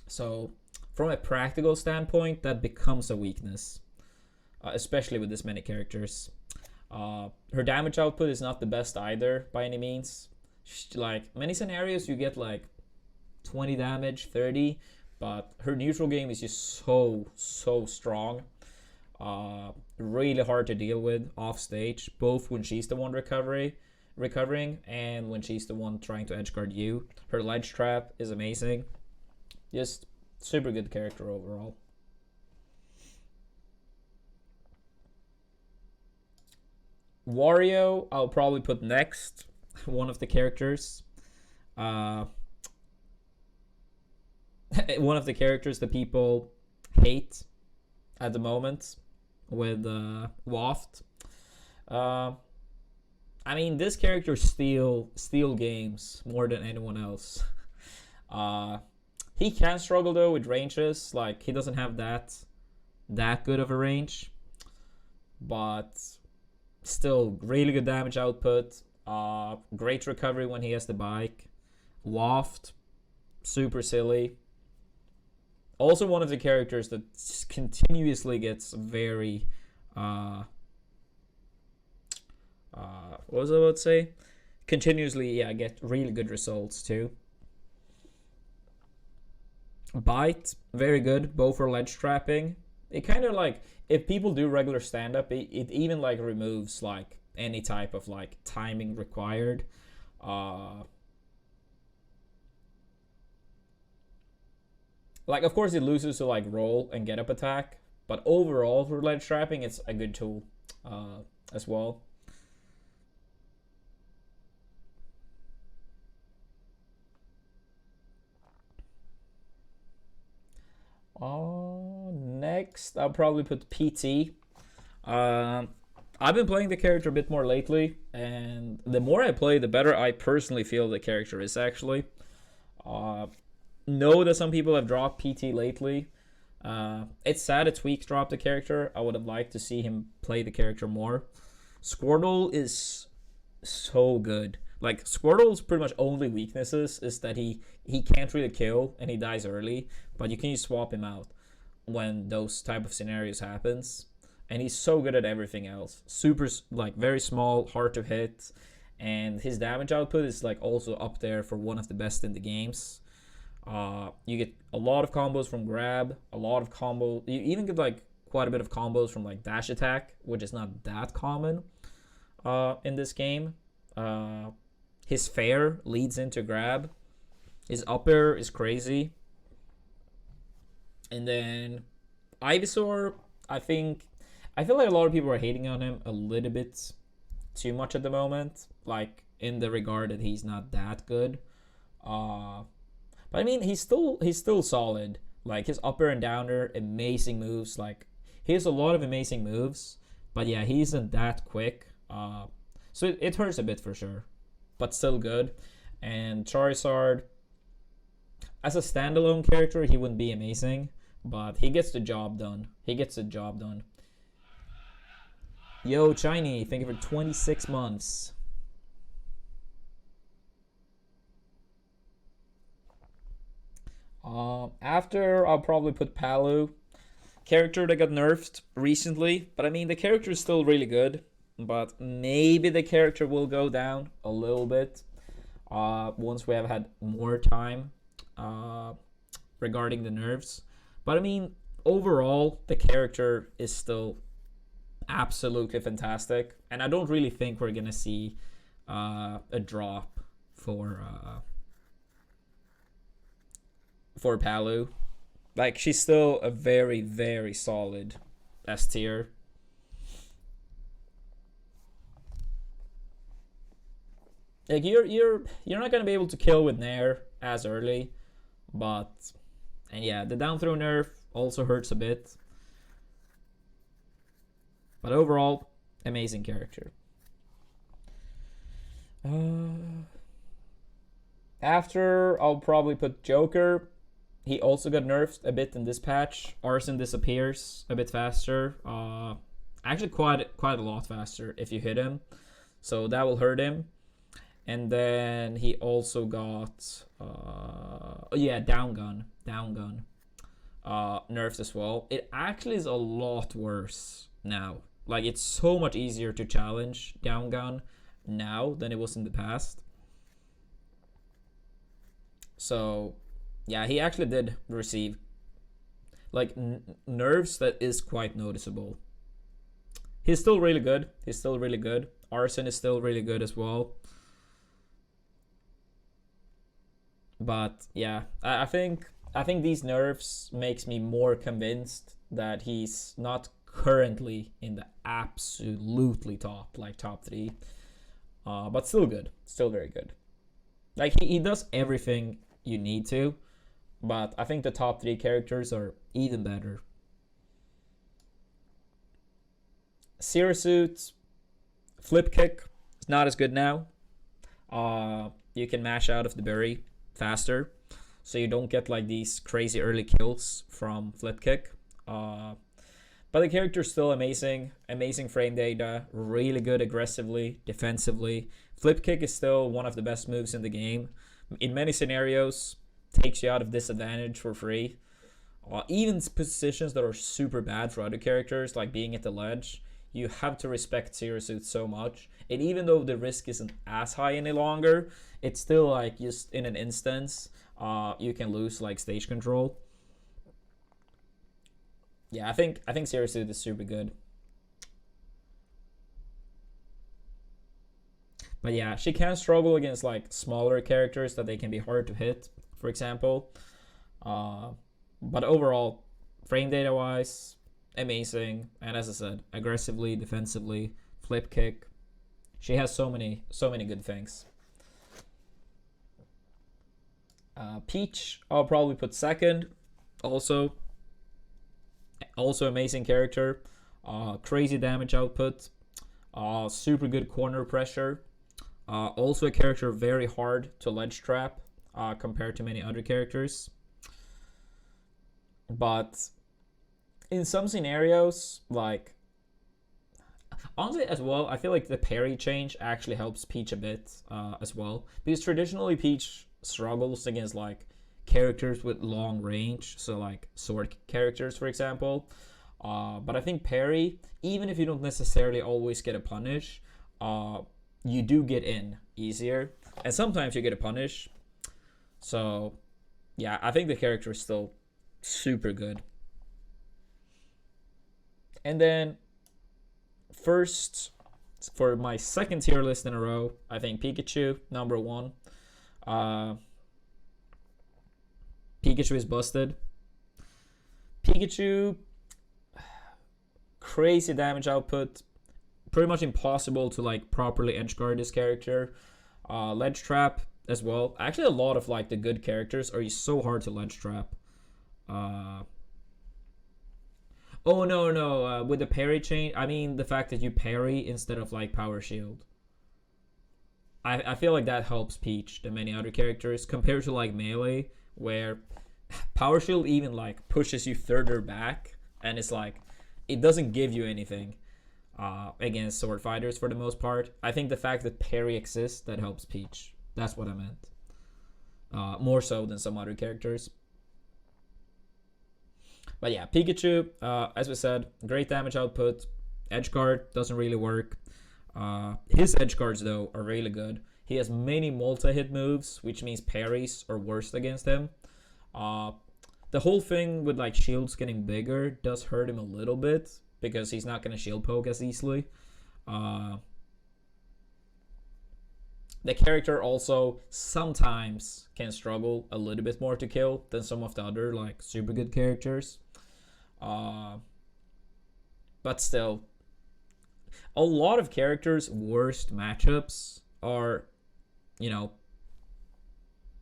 So from a practical standpoint, that becomes a weakness, especially with this many characters. Her damage output is not the best either by any means. Like many scenarios, you get like 20 damage, 30, but her neutral game is just so strong. Really hard to deal with off stage, both when she's the one recovering and when she's the one trying to edge guard you. Her ledge trap is amazing. Just super good character overall. Wario, I'll probably put next. One of the characters. One of the characters that people hate at the moment with Waft. I mean, this character steal games more than anyone else. He can struggle though with ranges. Like he doesn't have that good of a range, but still really good damage output. Great recovery when he has the bike. Waft, super silly. Also one of the characters that continuously gets very what was I about to say? Continuously, get really good results too. Bite, very good, both for ledge trapping. It kind of like, if people do regular stand-up, it even like removes like any type of like timing required. Like, of course, it loses to like roll and get up attack, but overall for ledge trapping, it's a good tool as well. Next, I'll probably put PT. I've been playing the character a bit more lately, and the more I play, the better I personally feel the character is actually. Know that some people have dropped PT lately, It's sad that Tweek dropped the character. I would have liked to see him play the character more. Squirtle is so good. Like Squirtle's pretty much only weaknesses is that he can't really kill and he dies early, but you can swap him out when those type of scenarios happens. And he's so good at everything else. Super like very small, hard to hit, and his damage output is like also up there for one of the best in the games. You get a lot of combos from grab, a lot of combo. You even get like quite a bit of combos from like dash attack, which is not that common in this game. His fair leads into grab. His up air is crazy. And then Ivysaur, I feel like a lot of people are hating on him a little bit too much at the moment, like in the regard that he's not that good. But I mean, he's still solid. Like his upper and downer, amazing moves. Like he has a lot of amazing moves, but yeah, he isn't that quick. So it hurts a bit for sure, but still good. And Charizard, as a standalone character, he wouldn't be amazing, but he gets the job done. Yo, Shiny, thank you for 26 months. After, I'll probably put Palu. Character that got nerfed recently, but I mean, the character is still really good, but maybe the character will go down a little bit once we have had more time regarding the nerfs. But I mean, overall, the character is still absolutely fantastic, and I don't really think we're gonna see a drop for Palu. Like she's still a very very solid S tier. Like you're not gonna be able to kill with Nair as early, but and yeah, the down throw nerf also hurts a bit. But overall, amazing character. After, I'll probably put Joker. He also got nerfed a bit in this patch. Arson disappears a bit faster. Actually, quite a lot faster if you hit him. So that will hurt him. And then he also got, down gun. Nerfed as well. It actually is a lot worse now. Like, it's so much easier to challenge down gun now than it was in the past. So, yeah, he actually did receive, like, nerfs that is quite noticeable. He's still really good. Arson is still really good as well. But, yeah, I think these nerfs makes me more convinced that he's not currently in the absolutely top 3, but still good, still very good. Like he does everything you need to, but I think the top 3 characters are even better. Suit, flip kick is not as good now. You can mash out of the berry faster, so you don't get like these crazy early kills from flip kick. But the character's still amazing frame data, really good aggressively, defensively. Flip kick is still one of the best moves in the game. In many scenarios, takes you out of disadvantage for free. Even positions that are super bad for other characters, like being at the ledge, you have to respect Zero Suit so much. And even though the risk isn't as high any longer, it's still like just in an instance, you can lose like stage control. Yeah, I think Zero Suit is super good. But yeah, she can struggle against like smaller characters that they can be hard to hit, for example. But overall, frame data wise, amazing. And as I said, aggressively, defensively, flip kick. She has so many good things. Peach, I'll probably put second. Also amazing character. Crazy damage output. Super good corner pressure. Also a character very hard to ledge trap compared to many other characters. But in some scenarios, like honestly as well, I feel like the parry change actually helps Peach a bit as well, because traditionally Peach struggles against like characters with long range, so like sword characters, for example. But I think parry, even if you don't necessarily always get a punish, you do get in easier, and sometimes you get a punish. So yeah, I think the character is still super good. And then first, for my second tier list in a row, I think Pikachu number one. Uh, Pikachu is busted. Pikachu, crazy damage output, pretty much impossible to like properly edge guard this character. Ledge trap as well. Actually, a lot of like the good characters are so hard to ledge trap. Oh no no! With the parry chain, I mean the fact that you parry instead of like power shield. I feel like that helps Peach than many other characters compared to like melee, where power shield even like pushes you further back, and it's like it doesn't give you anything against sword fighters for the most part. I think the fact that parry exists, that helps Peach. That's what I meant. More so than some other characters. But yeah, Pikachu, as we said, great damage output. Edge guard doesn't really work. His edge guards, though, are really good. He has many multi-hit moves, which means parries are worse against him. The whole thing with like shields getting bigger does hurt him a little bit because he's not going to shield poke as easily. The character also sometimes can struggle a little bit more to kill than some of the other like super good characters. But still, a lot of characters' worst matchups are,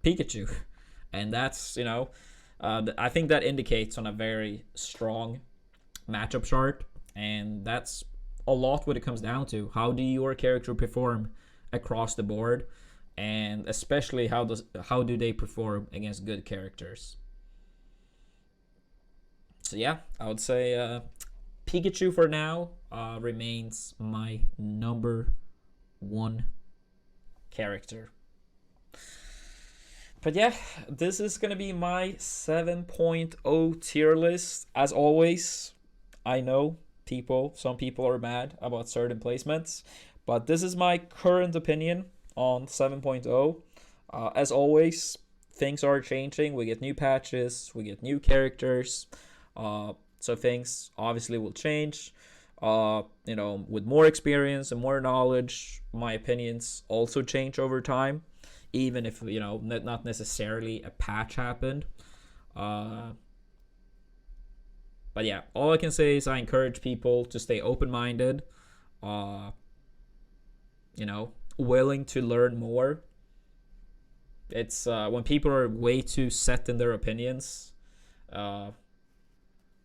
Pikachu. And that's, I think that indicates on a very strong matchup chart. And that's a lot what it comes down to. How do your character perform across the board? And especially how do they perform against good characters? So yeah, I would say Pikachu for now remains my number one character. But yeah, this is gonna be my 7.0 tier list. As always, I know some people are mad about certain placements, but this is my current opinion on 7.0. As always, things are changing. We get new patches, we get new characters. So things obviously will change. With more experience and more knowledge, my opinions also change over time, even if not necessarily a patch happened. But yeah, all I can say is I encourage people to stay open-minded, willing to learn more. It's when people are way too set in their opinions,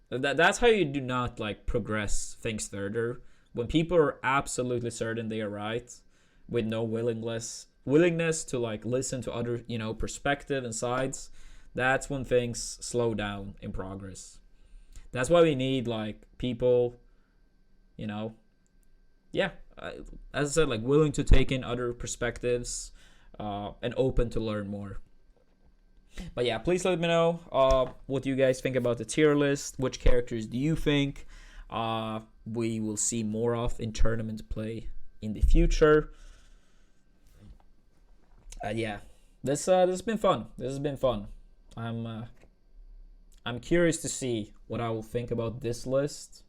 that's how you do not like progress things further. When people are absolutely certain they are right, with no willingness to like listen to other perspective and sides, that's when things slow down in progress. That's why we need like people, yeah, as I said, like willing to take in other perspectives, and open to learn more. But yeah, please let me know what you guys think about the tier list. Which characters do you think we will see more of in tournament play in the future? Yeah, this has been fun. This has been fun. I'm curious to see what I will think about this list.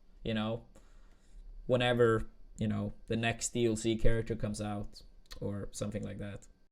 Whenever the next DLC character comes out or something like that.